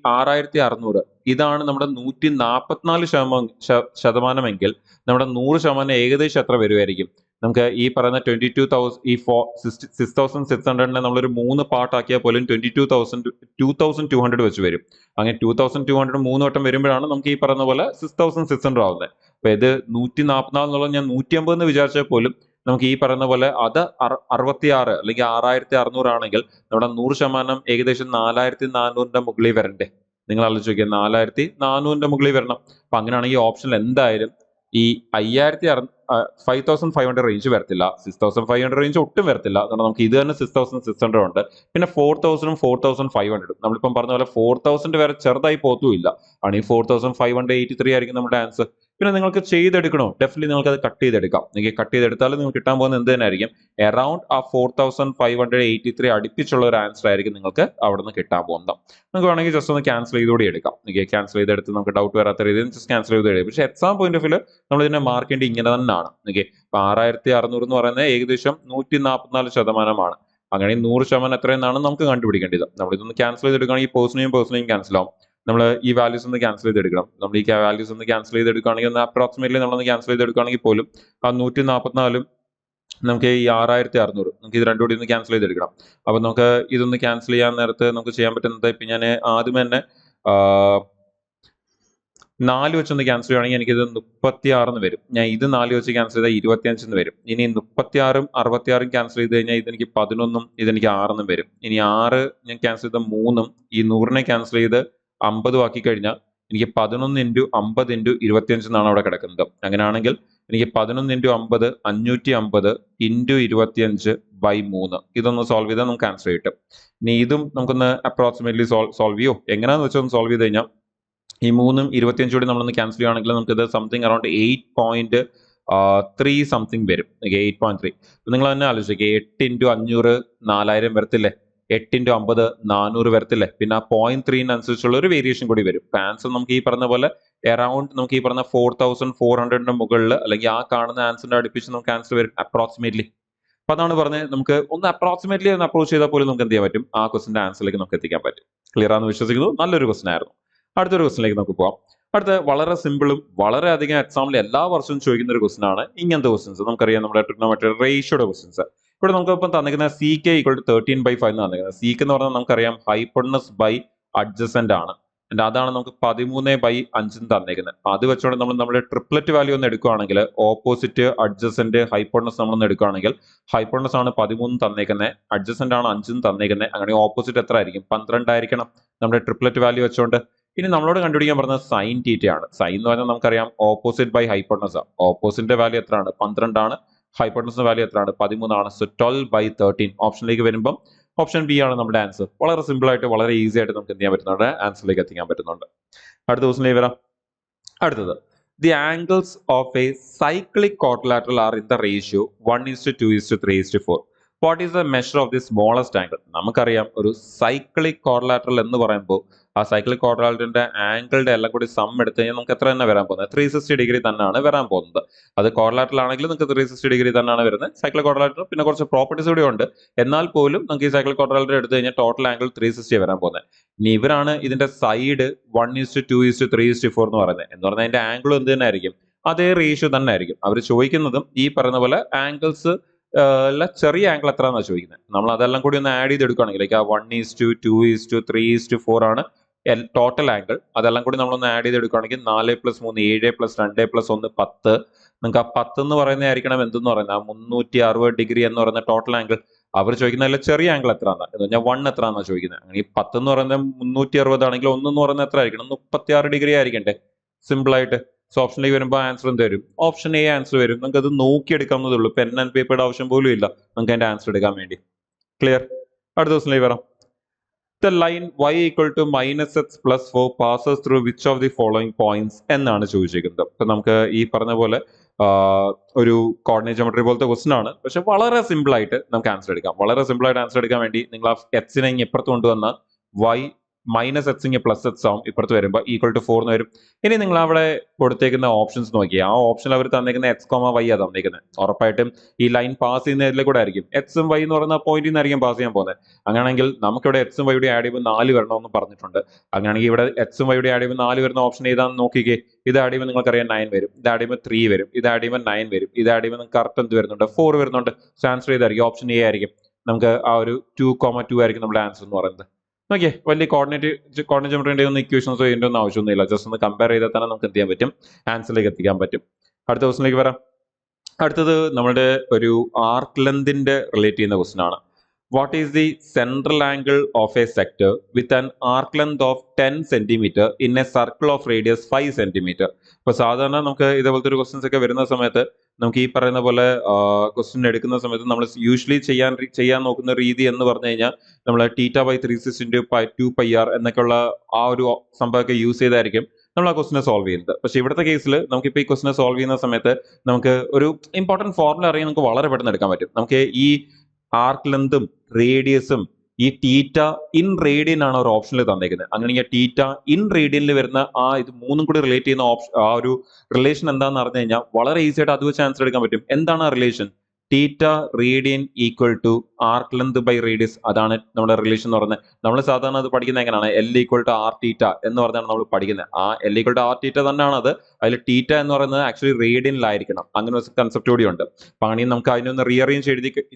6600 ഇതാണ് നമ്മുടെ 144% എങ്കിൽ നമ്മുടെ 100% ഏകദേശം എത്ര വരുമായിരിക്കും? നമുക്ക് ഈ പറയുന്ന 22,000 ഈ 6,600നെ നമ്മളൊരു 3 പാർട്ടാക്കിയാൽ പോലും 22,200 വെച്ച് വരും. അങ്ങനെ 2200 3 വട്ടം വരുമ്പോഴാണ് നമുക്ക് ഈ പറയുന്ന പോലെ 6,600 ആവുന്നത്. അപ്പൊ ഇത് 144 എന്നുള്ളത് ഞാൻ 150 എന്ന് വിചാരിച്ചാൽ പോലും നമുക്ക് ഈ പറയുന്ന പോലെ അത് 66 അല്ലെങ്കിൽ 6600 ആണെങ്കിൽ നമ്മുടെ 100% ഏകദേശം 4400ന്റെ മുകളിൽ വരണ്ടേ? നിങ്ങൾ ആലോചിച്ച് നോക്കിയാൽ 4400ന്റെ മുകളിൽ വരണം. അപ്പൊ അങ്ങനെയാണെങ്കിൽ ഓപ്ഷനിൽ എന്തായാലും ഈ 5500 റേഞ്ച് വരത്തില്ല, 6500 റേഞ്ച് ഒട്ടും വരത്തില്ല. കാരണം നമുക്ക് ഇത് തന്നെ 6600 ഉണ്ട്. പിന്നെ 4000ഉം 4500 നമ്മളിപ്പം പറഞ്ഞ പോലെ 4000 വരെ ചെറുതായി പോത്തുമില്ല. ആണെങ്കിൽ 4583 ആയിരിക്കും നമ്മുടെ ആൻസർ. പിന്നെ നിങ്ങൾക്ക് ചെയ്തെടുക്കണോ? ഡെഫിനറ്റ്ലി നിങ്ങൾക്ക് അത് കട്ട് ചെയ്തെടുക്കാം. നിങ്ങൾക്ക് കട്ട് ചെയ്തെടുത്താലും നിങ്ങൾക്ക് കിട്ടാൻ പോകുന്നത് എന്ത് തന്നെ ആയിരിക്കും? അറൌണ്ട് ആ 4583 അടുപ്പിച്ചുള്ള ഒരു ആൻസർ ആയിരിക്കും നിങ്ങൾക്ക് അവിടെ നിന്ന് കിട്ടാൻ പോകുന്നത്. നമുക്ക് വേണമെങ്കിൽ ജസ്റ്റ് ഒന്ന് ക്യാൻസൽ ചെയ്തുകൂടി എടുക്കാം. ക്യാൻസൽ ചെയ്തെടുത്ത് നമുക്ക് ഡൗട്ട് വരാത്ത രീതിയിൽ ജസ്റ്റ് ക്യാൻസൽ ചെയ്ത് എടുക്കും. പക്ഷേ എക്സാം പോയിന്റ് ഓഫ് വ്യൂ നമ്മൾ ഇതിനെ മാർക്ക് ചെയ്യേണ്ടി ഇങ്ങനെ തന്നെയാണ്. അപ്പൊ 6600 എന്ന് പറയുന്നത് ഏകദേശം 144%. അങ്ങനെ 100% എത്രയെന്നാണ് നമുക്ക് കണ്ടുപിടിക്കേണ്ടത്. നമ്മൾ ഇതൊന്ന് ക്യാൻസൽ ചെയ്തെടുക്കുകയാണെങ്കിൽ പേഴ്സണയും ക്യാൻസൽ ആവും. നമ്മൾ ഈ വാല്യൂസ് ഒന്ന് ക്യാൻസൽ ചെയ്തെടുക്കണം. നമ്മൾ ഈ വാല്യൂസ് ഒന്ന് ക്യാൻസൽ ചെയ്തെടുക്കുകയാണെങ്കിൽ ഒന്ന് അപ്രോക്സിമേറ്റ്ലി നമ്മളൊന്ന് ക്യാൻസൽ ചെയ്തെടുക്കുകയാണെങ്കിൽ പോലും ആ 144 നമുക്ക് ഈ 6600 നമുക്ക് ഇത് രണ്ടും കൂടി ഒന്ന് ക്യാൻസൽ ചെയ്തെടുക്കണം. അപ്പൊ നമുക്ക് ഇതൊന്ന് ക്യാൻസൽ ചെയ്യാൻ നേരത്ത് നമുക്ക് ചെയ്യാൻ പറ്റുന്നത്, ഇപ്പൊ ഞാൻ ആദ്യം തന്നെ 4 വെച്ചൊന്ന് ക്യാൻസൽ ചെയ്യുകയാണെങ്കിൽ എനിക്കിത് 36 വരും. ഞാൻ ഇത് 4 വെച്ച് ക്യാൻസൽ ചെയ്താൽ 25 വരും. ഇനി 36ഉം 66ഉം ക്യാൻസൽ ചെയ്ത് കഴിഞ്ഞാൽ ഇതെനിക്ക് 11ഉം ഇതെനിക്ക് 6 വരും. ഇനി 6 ഞാൻ ക്യാൻസൽ ചെയ്ത 3ഉം ഈ 100നെ ക്യാൻസൽ ചെയ്ത് 50 ആക്കി കഴിഞ്ഞാൽ എനിക്ക് 11 ഇൻറ്റു 50 ഇൻറ്റു 25 എന്നാണ് അവിടെ കിടക്കുന്നത്. അങ്ങനെയാണെങ്കിൽ എനിക്ക് 11 ഇൻറ്റു 50 550 ഇൻറ്റു 25 ബൈ 3. ഇതൊന്ന് സോൾവ് ചെയ്താൽ നമുക്ക് ആൻസർ കിട്ടും. ഇനി ഇതും നമുക്കൊന്ന് അപ്രോക്സിമേറ്റ്ലി സോൾവ് ചെയ്യോ എങ്ങനെയാണെന്ന് വെച്ചാൽ ഒന്ന് സോൾവ് ചെയ്ത് കഴിഞ്ഞാൽ ഈ 3ഉം 25 കൂടി നമ്മളൊന്ന് ക്യാൻസൽ ചെയ്യുകയാണെങ്കിൽ നമുക്കിത് സംതിങ് അറൌണ്ട് 8.3 സംതിങ് വരും. 8.3 നിങ്ങൾ തന്നെ ആലോചിക്കുക, 8 ഇൻറ്റു 500 4000 വരത്തില്ലേ, 8 ഇൻറ്റു 50 400 വരത്തില്ലേ, പിന്നെ ആ 0.3 അനുസരിച്ചുള്ള ഒരു വേരിയേഷൻ കൂടി വരും. ആൻസർ നമുക്ക് ഈ പറഞ്ഞ പോലെ അറൌണ്ട് നമുക്ക് ഈ പറഞ്ഞ 4400 മുകളിൽ അല്ലെങ്കിൽ ആ കാണുന്ന ആൻസറിന്റെ അടുപ്പിച്ച് നമുക്ക് ആൻസർ വരും അപ്രോക്സിമേറ്റ്ലി. അപ്പൊ അതാണ് പറഞ്ഞത്, നമുക്ക് ഒന്ന് അപ്രോക്സിമേറ്റ്ലി ഒന്ന് അപ്രോച്ച് ചെയ്താൽ പോലും നമുക്ക് എന്ത് ചെയ്യാൻ പറ്റും, ആ ക്വസ്റ്റിന്റെ ആൻസറിലേക്ക് നമുക്ക് എത്തിക്കാൻ പറ്റും. ക്ലിയർ ആണെന്ന് വിശ്വസിക്കുന്നു. നല്ലൊരു ക്വസ്റ്റൻ ആയിരുന്നു. അടുത്തൊരു ക്വസ്റ്റിലേക്ക് നമുക്ക് പോകാം. അടുത്ത വളരെ സിമ്പിളും വളരെ അധികം എക്സാമിൽ എല്ലാ വർഷവും ചോദിക്കുന്ന ഒരു ക്വസ്റ്റൻ ആണ് ഇങ്ങനത്തെ ക്വസ്റ്റൻസ്. നമുക്കറിയാം നമ്മുടെ ട്രിഗ്നോമെട്രി റേഷ്യോയുടെ ക്വസ്റ്റൻസ്. ഇവിടെ നമുക്ക് ഇപ്പം തന്നിരിക്കുന്ന CK = 13/5 എന്ന് തന്നിരിക്കുന്നത്. CK എന്ന് പറഞ്ഞാൽ നമുക്കറിയാം ഹൈപ്പോട്ടനസ് ബൈ അഡ്ജസന്റ് ആണ്. അതാണ് നമുക്ക് 13/5 തന്നിരിക്കുന്നത്. അത് വെച്ചുകൊണ്ട് നമ്മൾ നമ്മുടെ ട്രിപ്ലറ്റ് വാല്യൂ ഒന്ന് എടുക്കുകയാണെങ്കിൽ ഓപ്പോസിറ്റ് അഡ്ജസന്റ് ഹൈപ്പോട്ടനസ് നമ്മളൊന്ന് എടുക്കുകയാണെങ്കിൽ ഹൈപ്പോട്ടനസ് ആണ് 13 തന്നേക്കുന്നത്, അഡ്ജസന്റ് ആണ് 5 തന്നേക്കുന്നത്. അങ്ങനെ ഓപ്പോസിറ്റ് എത്ര ആയിരിക്കും, 12 ആയിരിക്കണം നമ്മുടെ ട്രിപ്ലറ്റ് വാല്യൂ വെച്ചുകൊണ്ട്. ഇനി നമ്മളോട് കണ്ടുപിടിക്കാൻ പറഞ്ഞത് സൈൻ തീറ്റ ആണ്. സൈൻ എന്ന് പറഞ്ഞാൽ നമുക്കറിയാം ഓപ്പോസിറ്റ് ബൈ ഹൈപ്പോട്ടനസ്. ഓപ്പോസിറ്റിന്റെ വാല്യൂ എത്രയാണ്, 12 ആണ്. ഹൈപ്പോട്ടനസിന്റെ വാല്യൂ എത്രയാണ്, 13 ആണ്. സോ 12/13 ഓപ്ഷനിലേക്ക് വരുമ്പോൾ ഓപ്ഷൻ ബി ആണ് നമ്മുടെ ആൻസർ. വളരെ സിമ്പിൾ ആയിട്ട് വളരെ ഈസി ആയിട്ട് നമുക്ക് എന്ത് ചെയ്യാൻ പറ്റുന്നുണ്ട്, ആൻസറിലേക്ക് എത്തിക്കാൻ പറ്റുന്നുണ്ട്. അടുത്ത ക്വസ്റ്റിലേക്ക് വരാം. അടുത്തത്, the angles of A cyclic quadrilateral are in the ratio 1:2:3:4. What is the measure of the smallest angle? നമുക്കറിയാം ഒരു സൈക്ലിക് ക്വാഡ്രിലാറ്ററൽ എന്ന് പറയുമ്പോൾ ആ സൈക്ലിക് ക്വാഡ്രിലാറ്ററിന്റെ ആംഗിളുടെ എല്ലാം കൂടി സം എടുത്തു കഴിഞ്ഞാൽ നമുക്ക് എത്ര തന്നെ വരാൻ പോകുന്നത്, 360 ഡിഗ്രി തന്നെയാണ് വരാൻ പോകുന്നത്. അത് ക്വാഡ്രിലാറ്ററൽ ആണെങ്കിൽ നിങ്ങൾക്ക് 360 ഡിഗ്രി തന്നെയാണ് വരുന്നത്. സൈക്ലിക് ക്വാഡ്രിലാറ്റർ പിന്നെ കുറച്ച് പ്രോപ്പർട്ടീസ് കൂടി ഉണ്ട്. എന്നാൽ പോലും നമുക്ക് ഈ സൈക്ലിക് ക്വാഡ്രിലാറ്റർ എടുത്തു കഴിഞ്ഞാൽ ടോട്ടൽ ആംഗിൾ 360 വരാൻ പോകുന്നത്. ഇനി ഇവരാണ് ഇതിന്റെ സൈഡ് 1:2:3:4 എന്ന് പറയുന്നത്. എന്ന് പറഞ്ഞാൽ അതിന്റെ ആംഗിളും എന്ത് തന്നെ ആയിരിക്കും, അതേ റേഷ്യോ തന്നെ ആയിരിക്കും. അവർ ചോദിക്കുന്നതും ഈ പറയുന്ന പോലെ ആംഗിൾസ് ചെറിയ ആംഗിൾ എത്രയാണെന്നാണ് ചോദിക്കുന്നത്. നമ്മൾ അതെല്ലാം കൂടി ഒന്ന് ആഡ് ചെയ്തെടുക്കുകയാണെങ്കിൽ ലൈക്ക് 1:2:2:3:4 ആണ് ടോട്ടൽ ആംഗിൾ. അതെല്ലാം കൂടി നമ്മളൊന്ന് ആഡ് ചെയ്തെടുക്കുകയാണെങ്കിൽ 4 + 3 7 + 2 + 1 10. നിങ്ങൾക്ക് ആ 10 എന്ന് പറയുന്നതായിരിക്കണം എന്തെന്ന് പറയുന്നത്, ആ 360 ഡിഗ്രി എന്ന് പറയുന്ന ടോട്ടൽ ആംഗിൾ. അവർ ചോദിക്കുന്നതിൽ ചെറിയ ആംഗിൾ എത്രയാണ് എന്ന് പറഞ്ഞാൽ 1 എത്രയാണെന്നാണ് ചോദിക്കുന്നത്. അങ്ങനെ ഈ 10 എന്ന് പറയുന്നത് 360 ആണെങ്കിൽ 1 എന്ന് പറയുന്നത് എത്ര ആയിരിക്കണം, 36 ഡിഗ്രി ആയിരിക്കണ്ടേ സിമ്പിൾ ആയിട്ട്. സോ ഓപ്ഷനിലേക്ക് വരുമ്പോൾ ആൻസർ എന്ത് വരും, ഓപ്ഷൻ എ ആൻസർ വരും. നിങ്ങൾക്ക് അത് നോക്കിയെടുക്കാവുന്നതേ ഉള്ളൂ, പെൻ ആൻഡ് പേപ്പറുടെ ആവശ്യം പോലും ഇല്ല നമുക്ക് അതിന്റെ ആൻസർ എടുക്കാൻ വേണ്ടി. ക്ലിയർ. അടുത്ത ക്വസ്റ്റിലേക്ക് വരാം. The line y = -x + 4 passes through which of the following points എന്നാണ് ചോദിച്ചിരിക്കുന്നത്. അപ്പൊ നമുക്ക് ഈ പറഞ്ഞ പോലെ ഒരു കോർഡിനേറ്റ് ജോമെട്രി പോലത്തെ ക്വസ്റ്റൻ ആണ്, പക്ഷെ വളരെ സിമ്പിൾ ആയിട്ട് നമുക്ക് ആൻസർ എടുക്കാം. വളരെ സിമ്പിൾ ആയിട്ട് ആൻസർ എടുക്കാൻ വേണ്ടി നിങ്ങൾ ആ എക്സിനെ ഇപ്പുറത്ത് കൊണ്ടുവന്ന y -x +x ആവും, ഇപ്പുറത്ത് വരുമ്പോൾ =4 എന്ന് വരും. ഇനി നിങ്ങൾ അവിടെ കൊടുത്തേക്കുന്ന ഓപ്ഷൻസ് നോക്കി, ആ ഓപ്ഷനിൽ അവർ തന്നേക്കുന്ന x, y ആ തന്നേക്കുന്നത്. ഉറപ്പായിട്ടും ഈ ലൈൻ പാസ് ചെയ്യുന്നതിലെ കൂടെ ആയിരിക്കും എക്സും വൈ എന്ന് പറയുന്ന പോയിന്റിൽ നിന്നായിരിക്കും പാസ് ചെയ്യാൻ പോകുന്നത്. അങ്ങനെയാണെങ്കിൽ നമുക്കിവിടെ എക്സും വൈയുടെ ആഡ് ചെയ്യുമ്പോൾ 4 വരണമെന്ന് പറഞ്ഞിട്ടുണ്ട്. അങ്ങനെയാണെങ്കിൽ ഇവിടെ എക്സും വൈയുടെ ആഡ് ചെയ്യുമ്പോൾ 4 വരുന്ന ഓപ്ഷൻ ഏതാണെന്ന് നോക്കിക്കേ. ഇത് ആഡ് ചെയ്യുമ്പോൾ നിങ്ങൾക്കറിയാം 9 വരും, ഇത് ആഡ് ചെയ്യുമ്പോൾ 3 വരും, ഇത് ആഡ് ചെയ്യുമ്പോൾ 9 വരും, ഇത് ആഡ് ചെയ്യുമ്പോൾ നിങ്ങൾക്ക് കറക്റ്റ് എന്ത് വരുന്നുണ്ട്, 4 വരുന്നുണ്ട്. സോ ആൻസർ ചെയ്തായിരിക്കും ഓപ്ഷൻ എ ആയിരിക്കും. നമുക്ക് ആ ഒരു 2,2 ആയിരിക്കും നമ്മുടെ ആൻസർ എന്ന് പറയുന്നത്. ഓക്കെ, വലിയ കോർഡിനേറ്റ് ജോമെട്രിന്റെ ഒന്നും ഇക്വേഷൻസോ ഇതിന്റെ ഒന്നും ആവശ്യമൊന്നുമില്ല. ജസ്റ്റ് ഒന്ന് കമ്പയർ ചെയ്താൽ തന്നെ നമുക്ക് എന്ത് ചെയ്യാൻ പറ്റും, ആൻസറിലേക്ക് എത്തിക്കാൻ പറ്റും. അടുത്ത ക്വസ്റ്റിലേക്ക് വരാം. അടുത്തത് നമ്മുടെ ഒരു ആർക്ക് ലെന്തിന്റെ റിലേറ്റ് ചെയ്യുന്ന ക്വസ്റ്റൻ ആണ്. What is the central angle of A sector with an arc length of 10 centimetre in A circle of radius 5 centimetre? ഇപ്പൊ സാധാരണ നമുക്ക് ഇതേപോലത്തെ ഒരു ക്വസ്റ്റൻസ് ഒക്കെ വരുന്ന സമയത്ത് നമുക്ക് ഈ പറയുന്ന പോലെ ക്വസ്റ്റ്യൻ എടുക്കുന്ന സമയത്ത് നമ്മൾ യൂഷ്വലി ചെയ്യാൻ നോക്കുന്ന രീതി എന്ന് പറഞ്ഞു കഴിഞ്ഞാൽ നമ്മൾ θ/360 × 2πr എന്നൊക്കെയുള്ള ആ ഒരു സംഭവമൊക്കെ യൂസ് ചെയ്തായിരിക്കും നമ്മൾ ആ ക്വസ്റ്റിനെ സോൾവ് ചെയ്യുന്നത്. പക്ഷെ ഇവിടുത്തെ കേസിൽ നമുക്കിപ്പോൾ ഈ ക്വസ്റ്റിനെ സോൾവ് ചെയ്യുന്ന സമയത്ത് നമുക്ക് ഒരു ഇമ്പോർട്ടൻറ്റ് ഫോർമുല അറിയാൻ നമുക്ക് വളരെ പെട്ടെന്ന് എടുക്കാൻ പറ്റും. നമുക്ക് ഈ ആർക്ക് ലെന്തും റേഡിയസും ഈ തീറ്റ ഇൻ റേഡിയൻ ആണ് ഒരു ഓപ്ഷനിൽ തന്നേക്കുന്നത്. അങ്ങനെയെങ്കിൽ തീറ്റ ഇൻ റേഡിയനിൽ വരുന്ന ആ ഇത് മൂന്നും കൂടി റിലേറ്റ് ചെയ്യുന്ന ആ ഒരു റിലേഷൻ എന്താണെന്ന് അറിഞ്ഞു കഴിഞ്ഞാൽ വളരെ ഈസി ആയിട്ട് അത് വെച്ച് ആൻസർ എടുക്കാൻ പറ്റും. എന്താണ് ആ relation? Theta radian = arc length by radius. അതാണ് നമ്മുടെ റിലേഷൻ എന്ന് പറയുന്നത്. നമ്മൾ സാധാരണ അത് പഠിക്കുന്നത് എങ്ങനെയാണ്, L = r θ എന്ന് പറഞ്ഞാണ് നമ്മൾ പഠിക്കുന്നത്. ആ L = r θ തന്നെയാണ് അത്. അതിൽ തീറ്റ എന്ന് പറയുന്നത് ആക്ച്വലി റേഡിയനിലായിരിക്കണം. അങ്ങനെ ഒരു കൺസെപ്റ്റ് കൂടി ഉണ്ട്. അപ്പൊ അങ്ങനെ നമുക്ക് അതിനൊന്ന് റീഅറേഞ്ച്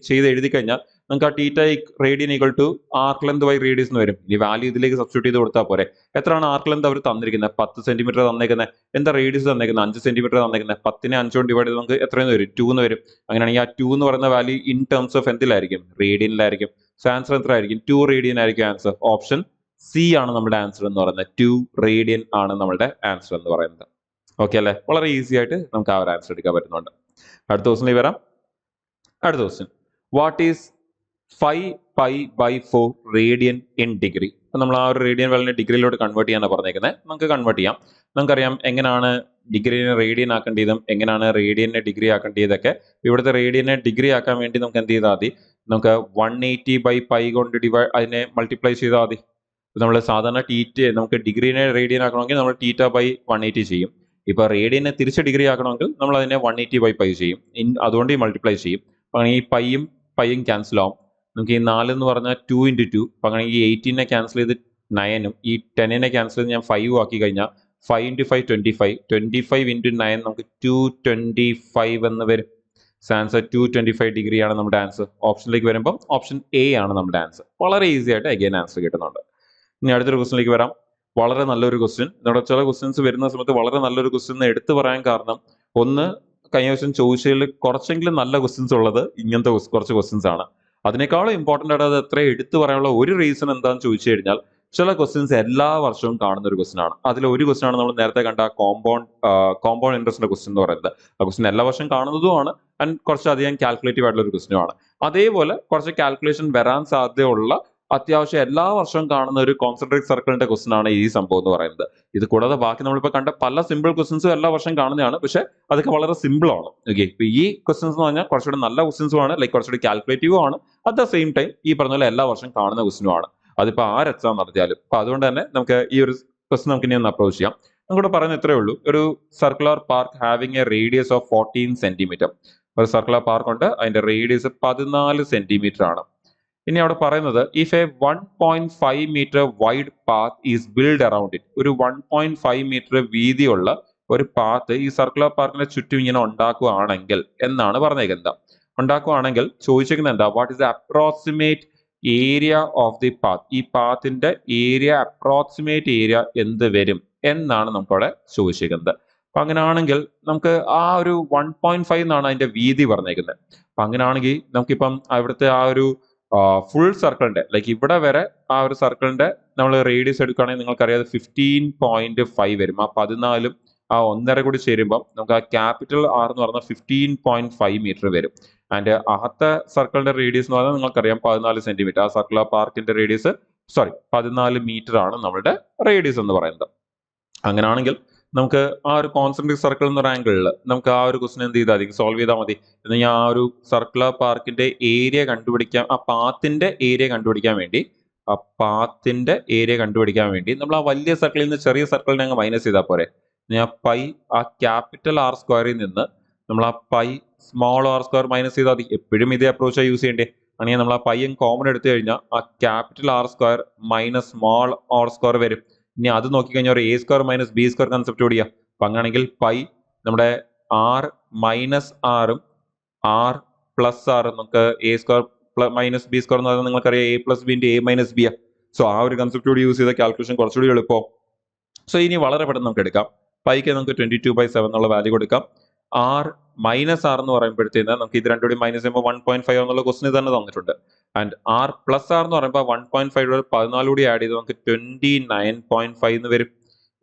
ചെയ്ത് എഴുതി കഴിഞ്ഞാൽ നമുക്ക് ആ theta radian equal to arc length by radius എന്ന് വരും. ഈ വാല്യൂ ഇതിലേക്ക് സബ്സ്റ്റിറ്റ്യൂട്ട് ചെയ്ത് കൊടുത്താൽ പോരെ. എത്രയാണ് ആർക്ക് ലെന്ത് അവർ തന്നിരിക്കുന്നത്? 10 സെന്റിമീറ്റർ തന്നേക്കുന്നത്. എന്താ റേഡിയസ് തന്നേക്കുന്നത്? 5 സെന്റിമീറ്റർ തന്നേക്കുന്നത്. 10നെ 5 കൊണ്ട് ഡിവൈഡ് ചെയ്ത് നമുക്ക് എത്രയെന്ന് വരും? 2 എന്ന് വരും. അങ്ങനെയാണെങ്കിൽ ആ 2 എന്ന് പറയുന്ന വാല്യൂ ഇൻ ടേംസ് ഓഫ് എന്തിലായിരിക്കും? റേഡിയനിലായിരിക്കും. സോ ആൻസർ എത്ര ആയിരിക്കും? 2 റേഡിയൻ ആയിരിക്കും ആൻസർ. ഓപ്ഷൻ സി ആണ് നമ്മുടെ ആൻസർ എന്ന് പറയുന്നത്. 2 റേഡിയൻ ആണ് നമ്മുടെ ആൻസർ എന്ന് പറയുന്നത്. ഓക്കെ അല്ലേ? വളരെ ഈസി ആയിട്ട് നമുക്ക് ആ ഒരു ആൻസർ എടുക്കാൻ പറ്റുന്നുണ്ട്. അടുത്ത ക്വസ്റ്റിലേക്ക് വരാം. അടുത്ത question, what is 5π/4 radian in degree? അപ്പൊ നമ്മൾ ആ ഒരു റേഡിയൻ വാല്യൂനെ ഡിഗ്രിയിലോട്ട് കൺവേർട്ട് ചെയ്യാനാണ് പറഞ്ഞേക്കുന്നത്. നമുക്ക് കൺവേർട്ട് ചെയ്യാം. നമുക്കറിയാം എങ്ങനെയാണ് ഡിഗ്രിനെ റേഡിയൻ ആക്കേണ്ടതും എങ്ങനെയാണ് റേഡിയനെ ഡിഗ്രി ആക്കേണ്ടതൊക്കെ. ഇവിടുത്തെ റേഡിയനെ ഡിഗ്രി ആക്കാൻ വേണ്ടി നമുക്ക് എന്ത് ചെയ്താൽ മതി? നമുക്ക് 180/π കൊണ്ട് അതിനെ മൾട്ടിപ്ലൈ ചെയ്താൽ മതി. നമ്മൾ സാധാരണ നമുക്ക് ഡിഗ്രീനെ റേഡിയൻ ആക്കണമെങ്കിൽ നമ്മൾ θ/180 ചെയ്യും. ഇപ്പൊ റേഡിയനെ തിരിച്ച് ഡിഗ്രി ആക്കണമെങ്കിൽ നമ്മൾ അതിനെ 180/π ചെയ്യും. അതുകൊണ്ട് ഈ മൾട്ടിപ്ലൈ ചെയ്യും. അപ്പൊ അങ്ങനെ ഈ പൈയും ക്യാൻസൽ ആവും. നമുക്ക് ഈ 4 എന്ന് പറഞ്ഞാൽ 2 × 2. അപ്പൊ അങ്ങനെ ഈ 18നെ ക്യാൻസൽ ചെയ്ത് 9ഉം ഈ 10നെ ക്യാൻസൽ ചെയ്ത് ഞാൻ 5 ആക്കി കഴിഞ്ഞാൽ 5 × 5 25. 25 × 9 നമുക്ക് 225 എന്ന് വരും. ആൻസർ 225 ഡിഗ്രി ആണ് നമ്മുടെ ആൻസർ. ഓപ്ഷനിലേക്ക് വരുമ്പോൾ ഓപ്ഷൻ എ ആണ് നമ്മുടെ ആൻസർ. വളരെ ഈസി ആയിട്ട് അഗൈൻ ആൻസർ കിട്ടുന്നുണ്ട്. ഇനി അടുത്തൊരു ക്വസ്റ്റിനിലേക്ക് വരാം. വളരെ നല്ലൊരു ക്വസ്റ്റ്യൻ. നമ്മുടെ ചില ക്വസ്റ്റ്യൻസ് വരുന്ന സമയത്ത് വളരെ നല്ലൊരു ക്വസ്റ്റ്യൻ എടുത്തു പറയാൻ കാരണം, ഒന്ന് കഴിഞ്ഞ ദിവസം ചോദിച്ചതിൽ കുറച്ചെങ്കിലും നല്ല ക്വസ്റ്റ്യൻസ് ഉള്ളത് ഇങ്ങനത്തെ കുറച്ച് ക്വസ്റ്റ്യൻസ് ആണ്. അതിനേക്കാളും ഇമ്പോർട്ടൻ്റ് ആയിട്ട് അത് എത്ര എടുത്തു പറയാനുള്ള ഒരു റീസൺ എന്താണെന്ന് ചോദിച്ചു കഴിഞ്ഞാൽ, ചില ക്വസ്റ്റ്യൻസ് എല്ലാ വർഷവും കാണുന്ന ഒരു ക്വസ്റ്റ്യൻ ആണ്. അതിൽ ഒരു ക്വസ്റ്റ്യൻ ആണ് നമ്മൾ നേരത്തെ കണ്ട കോമ്പൗണ്ട് ഇൻട്രസ്റ്റിന്റെ ക്വസ്റ്റ്യൻ എന്ന് പറയുന്നത്. ആ ക്വസ്റ്റ്യൻ എല്ലാ വർഷവും കാണുന്നതുമാണ് ആൻഡ് കുറച്ചധികം കാൽക്കുലേറ്റീവ് ആയിട്ടുള്ള ഒരു ക്വസ്റ്റ്യൻ ആണ്. അതേപോലെ കുറച്ച് കാൽക്കുലേഷൻ വരാൻ സാധ്യതയുള്ള അത്യാവശ്യം എല്ലാ വർഷവും കാണുന്ന ഒരു കോൺസെൻട്രിക് സർക്കിളിന്റെ ക്വസ്റ്റ്യൻ ആണ് ഈ സംഭവം എന്ന് പറയുന്നത്. ഇത് കൂടാതെ ബാക്കി നമ്മളിപ്പോൾ കണ്ട പല സിമ്പിൾ ക്വസ്റ്റ്യൻസും എല്ലാ വർഷവും കാണുന്നതാണ്, പക്ഷെ അതൊക്കെ വളരെ സിമ്പിൾ ആണ്. ഓക്കെ, ഇപ്പൊ ഈ ക്വസ്റ്റ്യൻസ് എന്ന് പറഞ്ഞാൽ കുറച്ചുകൂടി നല്ല ക്വസ്റ്റ്യൻസും ആണ്, ലൈക്ക് കുറച്ചുകൂടി കാൽക്കുലേറ്റീവും ആണ്. അറ്റ് ദ സെയിം ടൈം ഈ പറഞ്ഞ പോലെ എല്ലാ വർഷവും കാണുന്ന ക്വസ്റ്റ്യനും ആണ്. അതിപ്പോ ആര് എക്സാം നടത്തിയാലും. അപ്പൊ അതുകൊണ്ട് തന്നെ നമുക്ക് ഈ ഒരു ക്വസ്റ്റ്യൻ നമുക്ക് ഇനി ഒന്ന് അപ്രോച്ച് ചെയ്യാം. നമുക്കിവിടെ പറയുന്നത് ഇത്രയേ ഉള്ളൂ. ഒരു circular park having a radius of 14 centimetre. ഒരു സർക്കുലർ പാർക്ക് ഉണ്ട്, അതിന്റെ റേഡിയസ് 14 സെന്റിമീറ്റർ ആണ്. ഇനി അവിടെ പറയുന്നത്, if a 1.5 metre wide path is build around it. ഒരു 1.5 മീറ്റർ വീതിയുള്ള ഒരു പാത്ത് ഈ സർക്കുലർ പാർക്കിന്റെ ചുറ്റും ഇങ്ങനെ ഉണ്ടാക്കുകയാണെങ്കിൽ എന്നാണ് പറഞ്ഞേക്കുന്നത്. ഉണ്ടാക്കുകയാണെങ്കിൽ ചോദിച്ചിരിക്കുന്നത് എന്താ? What is the approximate area of the path? ഈ പാത്തിന്റെ ഏരിയ, അപ്രോക്സിമേറ്റ് ഏരിയ എന്ത് വരും എന്നാണ് നമുക്കവിടെ ചോദിച്ചിരിക്കുന്നത്. അപ്പൊ അങ്ങനെയാണെങ്കിൽ നമുക്ക് ആ ഒരു 1.5 എന്നാണ് അതിന്റെ വീതി പറഞ്ഞേക്കുന്നത്. അപ്പൊ അങ്ങനെയാണെങ്കിൽ നമുക്കിപ്പം അവിടുത്തെ ആ ഒരു ഫുൾ സർക്കിളിന്റെ, ലൈക്ക് ഇവിടെ വരെ ആ ഒരു സർക്കിളിന്റെ നമ്മൾ റേഡിയസ് എടുക്കുകയാണെങ്കിൽ നിങ്ങൾക്കറിയാതെ 15.5 വരും. ആ 14ഉം ആ 1.5 കൂടി ചേരുമ്പോൾ നമുക്ക് ആ ക്യാപിറ്റൽ ആർ എന്ന് പറഞ്ഞാൽ 15.5 മീറ്റർ വരും. ആൻഡ് അകത്തെ സർക്കിളിന്റെ റേഡിയസ് എന്ന് പറഞ്ഞാൽ നിങ്ങൾക്കറിയാം 14 സെന്റിമീറ്റർ. ആ സർക്കുലർ പാർക്കിന്റെ റേഡിയസ് 14 മീറ്റർ ആണ് നമ്മുടെ റേഡിയസ് എന്ന് പറയുന്നത്. അങ്ങനെയാണെങ്കിൽ നമുക്ക് ആ ഒരു കോൺസെൻട്രിക് സർക്കിൾ എന്നൊരു ആംഗിളിൽ നമുക്ക് ആ ഒരു ക്വസ്റ്റൻ എന്ത് ചെയ്താൽ മതി? സോൾവ് ചെയ്താൽ മതി. എന്നാൽ ആ ഒരു സർക്കുലർ പാർക്കിന്റെ ഏരിയ കണ്ടുപിടിക്കാൻ, ആ പാത്തിന്റെ ഏരിയ കണ്ടുപിടിക്കാൻ വേണ്ടി നമ്മൾ ആ വലിയ സർക്കിളിൽ നിന്ന് ചെറിയ സർക്കിളിനെ അങ്ങ് മൈനസ് ചെയ്താൽ പോരെ. ഞാൻ പൈ ആ ക്യാപിറ്റൽ ആർ സ്ക്വയറിൽ നിന്ന് നമ്മൾ ആ pi small R square minus ചെയ്താൽ മതി. എപ്പോഴും ഇതേ അപ്രോച്ചാണ് യൂസ് ചെയ്യേണ്ടേ. അങ്ങനെ നമ്മൾ ആ പൈയും കോമൺ എടുത്തു കഴിഞ്ഞാൽ ആ capital R square minus small R square വരും. ഇനി അത് നോക്കിക്കഴിഞ്ഞാൽ ഒരു A square minus B square concept ഓടിയാം. അപ്പൊ അങ്ങനെയാണെങ്കിൽ പൈ നമ്മുടെ ആർ മൈനസ് ആറും ആർ പ്ലസ് ആറും നമുക്ക് A square minus B square എന്ന് പറയുന്നത് നിങ്ങൾക്കറിയാം A plus B into A minus B ആ. സോ ആ ഒരു കൺസെപ്റ്റ് കൂടി യൂസ് ചെയ്ത കാൽക്കുലേഷൻ കുറച്ചുകൂടി എളുപ്പം. സോ ഇനി വളരെ പെട്ടെന്ന് നമുക്ക് എടുക്കാം. പൈക്ക് നമുക്ക് 22/7 എന്നുള്ള വാല്യൂ കൊടുക്കാം. ആർ മൈനസ് ആർ എന്ന് പറയുമ്പോഴത്തേന് നമുക്ക് ഇത് രണ്ടുകൂടി മൈനസ് ചെയ്യുമ്പോൾ 1.5 എന്നുള്ള ക്വസ്റ്റ്യൻ തന്നെ തന്നിട്ടുണ്ട്. ആൻഡ് ആർ പ്ലസ് ആർ എന്ന് പറയുമ്പോൾ 1.5 14 കൂടി ആഡ് ചെയ്ത് നമുക്ക് 29.5 എന്ന് വരും.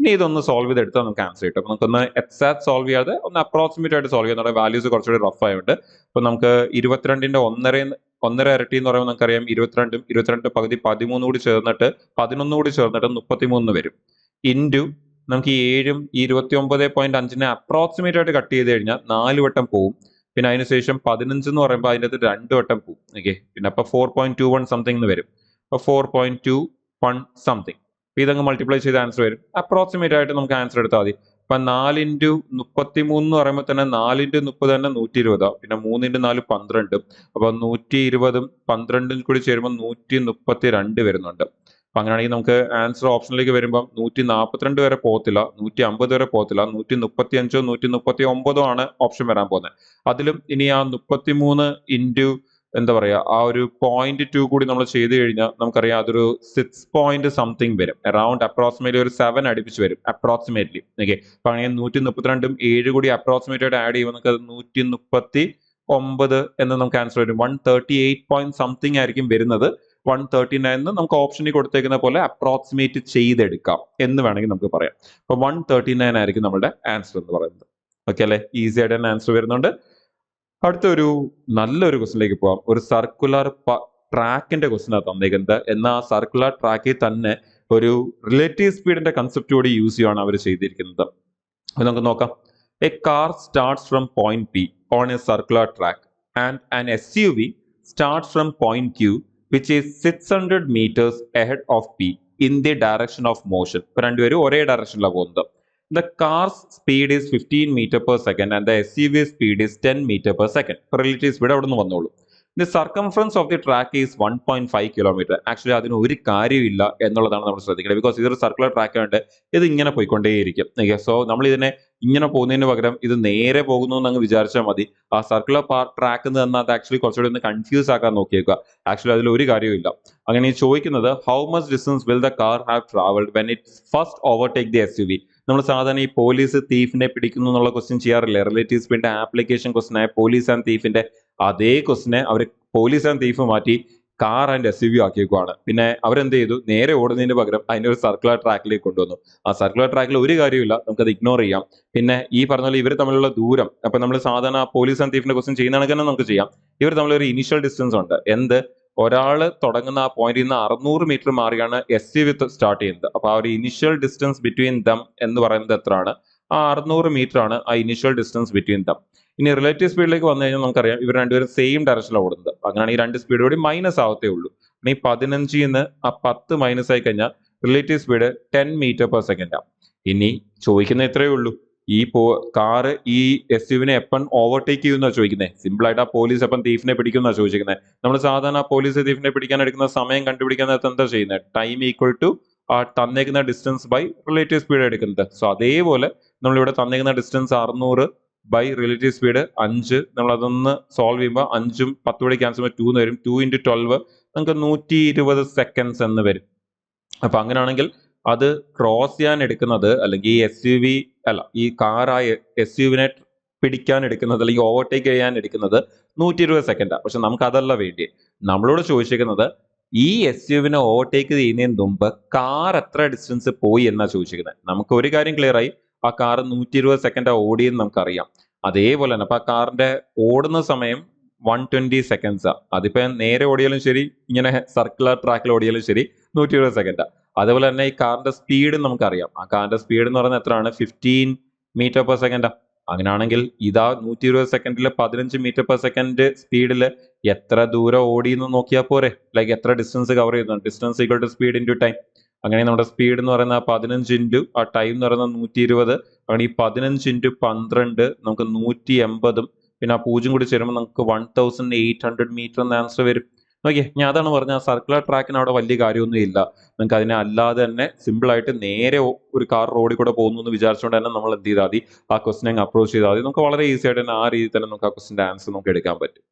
ഇനി ഇതൊന്ന് സോൾവ് ചെയ്തെടുത്താൽ നമുക്ക് ആൻസർ കിട്ടും. നമുക്കൊന്ന് എക്സാക്ട് സോൾവ് ചെയ്യാതെ ഒന്ന് അപ്രോക്സിമേറ്റ് ആയിട്ട് സോൾവ് ചെയ്യുന്ന വാല്യൂസ് കുറച്ചുകൂടി റഫ് ആയതുകൊണ്ട് ഇപ്പൊ നമുക്ക് 22ന്റെ ഒന്നര ഇരട്ടി എന്ന് പറയുമ്പോൾ നമുക്കറിയാം 22 പകുതി 13 കൂടി ചേർന്നിട്ട് 11 കൂടി ചേർന്നിട്ട് 33 വരും. ഇൻറ്റു നമുക്ക് ഈ 7ഉം 29.5നെ അപ്രോക്സിമേറ്റ് ആയിട്ട് കട്ട് ചെയ്ത് കഴിഞ്ഞാൽ 4 വട്ടം പോവും. പിന്നെ അതിനുശേഷം 15 എന്ന് പറയുമ്പോൾ അതിൻ്റെ അകത്ത് 2 വട്ടം പോവും. ഓക്കെ, പിന്നെ അപ്പൊ 4.21 സംതിങ് എന്ന് വരും. അപ്പൊ 4.21 സംതിങ്. ഇതങ്ങ് മൾട്ടിപ്ലൈ ചെയ്ത് ആൻസർ വരും. അപ്രോക്സിമേറ്റ് ആയിട്ട് നമുക്ക് ആൻസർ എടുത്താൽ മതി. അപ്പൊ 4 × 33 എന്ന് പറയുമ്പോൾ തന്നെ 4 × 30 തന്നെ 120. പിന്നെ 3 × 4 12. അപ്പൊ 120ഉം 12ഉം കൂടി ചേരുമ്പോൾ 132 വരുന്നുണ്ട്. അപ്പൊ അങ്ങനെയാണെങ്കിൽ നമുക്ക് ആൻസർ ഓപ്ഷനിലേക്ക് വരുമ്പോൾ 142 വരെ പോകത്തില്ല, 150 വരെ പോകത്തില്ല, 135 139 ആണ് ഓപ്ഷൻ വരാൻ പോകുന്നത്. അതിലും ഇനി ആ 33 ഇൻറ്റു എന്താ പറയുക ആ ഒരു 0.2 കൂടി നമ്മൾ ചെയ്ത് കഴിഞ്ഞാൽ നമുക്കറിയാം അതൊരു 6 പോയിന്റ് സംതിങ് വരും, അറൌണ്ട് അപ്രോക്സിമേറ്റ്ലി ഒരു 7 അടുപ്പിച്ച് വരും അപ്രോക്സിമേറ്റ്ലി. ഓക്കെ, അപ്പൊ അങ്ങനെ 132ഉം 7 കൂടി അപ്രോക്സിമേറ്റ് ആയിട്ട് ആഡ് ചെയ്യുമ്പോൾ നമുക്ക് അത് 139 എന്ന് നമുക്ക് ആൻസർ വരും. 138 പോയിന്റ് സംതിങ് ആയിരിക്കും വരുന്നത്. 139 നമുക്ക് ഓപ്ഷനിൽ കൊടുത്തേക്കുന്ന പോലെ അപ്രോക്സിമേറ്റ് ചെയ്തെടുക്കാം എന്ന് വേണമെങ്കിൽ നമുക്ക് പറയാം. അപ്പൊ 139 ആയിരിക്കും നമ്മുടെ ആൻസർ എന്ന് പറയുന്നത്. ഓക്കെ അല്ലെ, ഈസി ആയിട്ട് തന്നെ ആൻസർ വരുന്നുണ്ട്. അടുത്തൊരു നല്ലൊരു ക്വസ്റ്റിലേക്ക് പോവാം. ഒരു സർക്കുലർ ട്രാക്കിന്റെ ക്വസ്റ്റ്യൻ ആണ് തന്നേക്കുന്നത്. എന്നാൽ ആ സർക്കുലർ ട്രാക്കിൽ തന്നെ ഒരു റിലേറ്റീവ് സ്പീഡിന്റെ കൺസെപ്റ്റ് കൂടി യൂസ് ചെയ്യുകയാണ് അവർ ചെയ്തിരിക്കുന്നത്. അപ്പൊ നമുക്ക് നോക്കാം. A car starts from point P on A circular track and an SUV starts from point Q which is 600 meters ahead of P in the direction of motion. ഇപ്പൊ രണ്ടുപേരും ഒരേ ഡയറക്ഷനിലാണ് പോകുന്നത്. The car's speed is 15 meter per second and the SUV speed is 10 meter per second. Relative speed അവിടെ നിന്ന് വന്നോളൂ. The circumference of the track is 1.5 kilometer. Actually അതിന് ഒരു കാര്യമില്ല എന്നുള്ളതാണ് നമ്മൾ ശ്രദ്ധിക്കുന്നത്. ബിക്കോസ് ഇതൊരു സർക്കുലർ ട്രാക്ക് ആയിട്ട് ഇത് ഇങ്ങനെ പോയിക്കൊണ്ടേയിരിക്കും. സോ നമ്മൾ ഇതിനെ ഇങ്ങനെ പോകുന്നതിന് പകരം ഇത് നേരെ പോകുന്നു എന്ന് അങ്ങ് വിചാരിച്ചാൽ മതി. ആ സർക്കുലർ ട്രാക്ക് എന്ന് പറഞ്ഞാൽ അത് ആക്ച്വലി കുറച്ചുകൂടി ഒന്ന് കൺഫ്യൂസ് ആക്കാൻ നോക്കിയേക്കുക. ആക്ച്വലി അതിൽ ഒരു കാര്യമില്ല. അങ്ങനെ ചോദിക്കുന്നത് how much distance will the car have travelled when it first overtake the SUV. നമ്മൾ സാധാരണ ഈ പോലീസ് തീഫിനെ പിടിക്കുന്നു എന്നുള്ള ക്വസ്റ്റ്യൻ ചെയ്യാറില്ലേ? റിലേറ്റീവ് സ്പീഡിന്റെ ആപ്ലിക്കേഷൻ ക്വസ്റ്റ്യൻ ആയ പോലീസ് ആൻഡ് തീഫിന്റെ അതേ ക്വസ്റ്റിനെ അവർ പോലീസ് ആൻഡ് തീഫ് മാറ്റി കാർ ആൻഡ് SUV ആക്കിയേക്കുവാണ്. പിന്നെ അവരെന്ത് ചെയ്തു, നേരെ ഓടുന്നതിന് പകരം അതിന്റെ ഒരു സർക്കുലർ ട്രാക്കിലേക്ക് കൊണ്ടുവന്നു. ആ സർക്കുലർ ട്രാക്കിൽ ഒരു കാര്യമില്ല, നമുക്കത് ഇഗ്നോർ ചെയ്യാം. പിന്നെ ഈ പറഞ്ഞ പോലെ ഇവർ തമ്മിലുള്ള ദൂരം, അപ്പൊ നമ്മൾ സാധാരണ പോലീസ് ആൻഡ് തീഫിന്റെ ക്വസ്റ്റ്യൻ ചെയ്യുന്നതാണെങ്കിൽ തന്നെ നമുക്ക് ചെയ്യാം. ഇവർ തമ്മിൽ ഒരു ഇനിഷ്യൽ ഡിസ്റ്റൻസ് ഉണ്ട്. എന്ത്, ഒരാള് തുടങ്ങുന്ന ആ പോയിന്റിൽ നിന്ന് 600 മീറ്റർ മാറിയാണ് SUV സ്റ്റാർട്ട് ചെയ്യുന്നത്. അപ്പൊ ആ ഒരു ഇനിഷ്യൽ ഡിസ്റ്റൻസ് ബിറ്റ്വീൻ ദം എന്ന് പറയുന്നത് എത്രയാണ്? ആ 600 മീറ്റർ ആണ് ആ ഇനിഷ്യൽ ഡിസ്റ്റൻസ് ബിറ്റ്വീൻ ദം. ഇനി റിലേറ്റീവ് സ്പീഡിലേക്ക് വന്നു കഴിഞ്ഞാൽ നമുക്കറിയാം ഇവർ രണ്ടുപേരും സെയിം ഡയറക്ഷനിലാണ് ഓടുന്നത്. അങ്ങനെയാണ് ഈ രണ്ട് സ്പീഡ് കൂടി മൈനസ് ആവത്തേ ഉള്ളൂ. ഈ 15 നിന്ന് ആ 10 മൈനസ് ആയി കഴിഞ്ഞാൽ relative speed 10 metre per second ആണ്. ഇനി ചോദിക്കുന്ന ഇത്രയേ ഉള്ളൂ, ഈ കാറ് ഈ SUV-നെ എപ്പം ഓവർടേക്ക് ചെയ്യുന്ന ചോദിക്കുന്നത്. സിമ്പിൾ ആയിട്ട് ആ പോലീസ് എപ്പം തീഫിനെ പിടിക്കുന്ന ചോദിക്കുന്നത്. നമ്മൾ സാധാരണ പോലീസ് തീഫിനെ പിടിക്കാൻ എടുക്കുന്ന സമയം കണ്ടുപിടിക്കാൻ എന്താ ചെയ്യുന്നത്? ടൈം ഈക്വൽ ടു ആ തന്നേക്കുന്ന ഡിസ്റ്റൻസ് ബൈ റിലേറ്റീവ് സ്പീഡ് എടുക്കുന്നത്. സോ അതേപോലെ നമ്മളിവിടെ തന്നേക്കുന്ന ഡിസ്റ്റൻസ് 600 ബൈ റിലേറ്റീവ് സ്പീഡ് 5. നമ്മൾ അതൊന്ന് സോൾവ് ചെയ്യുമ്പോൾ 5ഉം 10 കൂടി ക്യാൻസൽ ചെയ്യുമ്പോൾ 2 എന്ന് വരും. 2 × 12 നമുക്ക് 120 സെക്കൻഡ്സ് എന്ന് വരും. അപ്പൊ അങ്ങനെയാണെങ്കിൽ അത് ക്രോസ് ചെയ്യാൻ എടുക്കുന്നത്, അല്ലെങ്കിൽ ഈ SUV അല്ല ഈ കാറായ SUV-നെ പിടിക്കാൻ എടുക്കുന്നത് അല്ലെങ്കിൽ ഓവർടേക്ക് ചെയ്യാൻ എടുക്കുന്നത് 120 സെക്കൻഡാണ്. പക്ഷെ നമുക്ക് അതല്ല വേണ്ടി. നമ്മളോട് ചോദിച്ചിരിക്കുന്നത് ഈ SUV-നെ ഓവർടേക്ക് ചെയ്യുന്നതിന് മുമ്പ് കാർ എത്ര ഡിസ്റ്റൻസ് പോയി എന്നാ ചോദിച്ചിരിക്കുന്നത്. നമുക്ക് ഒരു കാര്യം ക്ലിയർ ആയി, ആ കാർ 120 സെക്കൻഡാ ഓടിയെന്ന് നമുക്കറിയാം. അതേപോലെ തന്നെ അപ്പൊ ആ കാറിന്റെ ഓടുന്ന സമയം 120 സെക്കൻഡ്സാ. അതിപ്പോ നേരെ ഓടിയാലും ശരി, ഇങ്ങനെ സർക്കുലർ ട്രാക്കിൽ ഓടിയാലും ശരി 120 സെക്കൻഡാ. അതേപോലെ തന്നെ ഈ കാറിന്റെ സ്പീഡ് നമുക്കറിയാം. ആ കാറിന്റെ സ്പീഡ് എന്ന് പറയുന്നത് എത്രയാണ്? 15 മീറ്റർ പെർ സെക്കൻഡാ. അങ്ങനെയാണെങ്കിൽ ഇതാ 120 സെക്കൻഡിൽ 15 മീറ്റർ പെർ സെക്കൻഡ് സ്പീഡിൽ എത്ര ദൂരം ഓടി എന്ന് നോക്കിയാൽ പോരെ? ലൈക്ക് എത്ര ഡിസ്റ്റൻസ് കവർ ചെയ്യുന്നു? Distance equal to speed into time. അങ്ങനെ നമ്മുടെ സ്പീഡ് എന്ന് പറയുന്ന 15 ഇൻറ്റു ആ ടൈം എന്ന് പറയുന്നത് 120. അങ്ങനെ ഈ 15 ഇൻറ്റു 12 നമുക്ക് 180. പിന്നെ ആ 0 കൂടി ചേരുമ്പോൾ നമുക്ക് 1800 മീറ്റർ എന്ന ആൻസർ വരും. ഓക്കെ, ഞാൻ അതാണ് പറഞ്ഞത്, സർക്കുലർ ട്രാക്കിന് അവിടെ വലിയ കാര്യമൊന്നും ഇല്ല. നിങ്ങൾക്ക് അതിനെ അല്ലാതെ തന്നെ സിമ്പിൾ ആയിട്ട് നേരെ ഒരു കാർ റോഡിൽ കൂടെ പോകുന്നു എന്ന് വിചാരിച്ചുകൊണ്ട് തന്നെ നമ്മൾ എന്ത് ചെയ്താൽ മതി, ആ ക്വസ്റ്റിനെ അങ്ങ് അപ്രോച്ച് ചെയ്താൽ മതി. നമുക്ക് വളരെ ഈസി ആയിട്ട് തന്നെ ആ രീതിയിൽ തന്നെ നമുക്ക് ആ ക്വസ്റ്റിന്റെ ആൻസർ നമുക്ക് എടുക്കാൻ പറ്റും.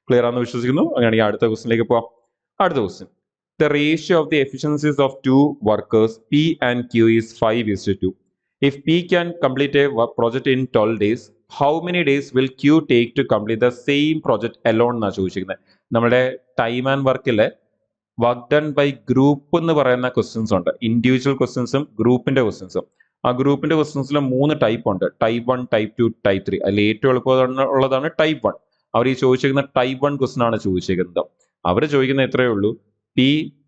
ക്ലിയർ ആണെന്ന് വിശ്വസിക്കുന്നു. അങ്ങനെയാണെങ്കിൽ അടുത്ത ക്വസ്റ്റിനിലേക്ക് പോവാം. അടുത്ത question, the ratio of the efficiencies of two workers P and Q is 5:2. If P can complete a project in 12 days, how many days will Q take to complete the same project alone എന്നാണ് ചോദിച്ചിരിക്കുന്നത്. നമ്മുടെ ടൈം ആൻഡ് വർക്കിലെ വർക്ക് ഡൺ ബൈ ഗ്രൂപ്പ് എന്ന് പറയുന്ന ക്വസ്റ്റ്യൻസ് ഉണ്ട്. ഇൻഡിവിജ്വൽ ക്വസ്റ്റ്യൻസും ഗ്രൂപ്പിന്റെ ക്വസ്റ്റ്യൻസും. ആ ഗ്രൂപ്പിന്റെ ക്വസ്റ്റ്യൻസിൽ 3 ടൈപ്പ് ഉണ്ട്. Type 1, type 2, type 3. അതിൽ ഏറ്റവും എളുപ്പമുള്ളതാണ് ടൈപ്പ് 1. അവർ ഈ ചോദിച്ചിരിക്കുന്ന ടൈപ്പ് 1 ക്വസ്റ്റ്യൻ ആണ് ചോദിച്ചിരിക്കുന്നത്. അവർ ചോദിക്കുന്ന ഇത്രയേ ഉള്ളൂ, P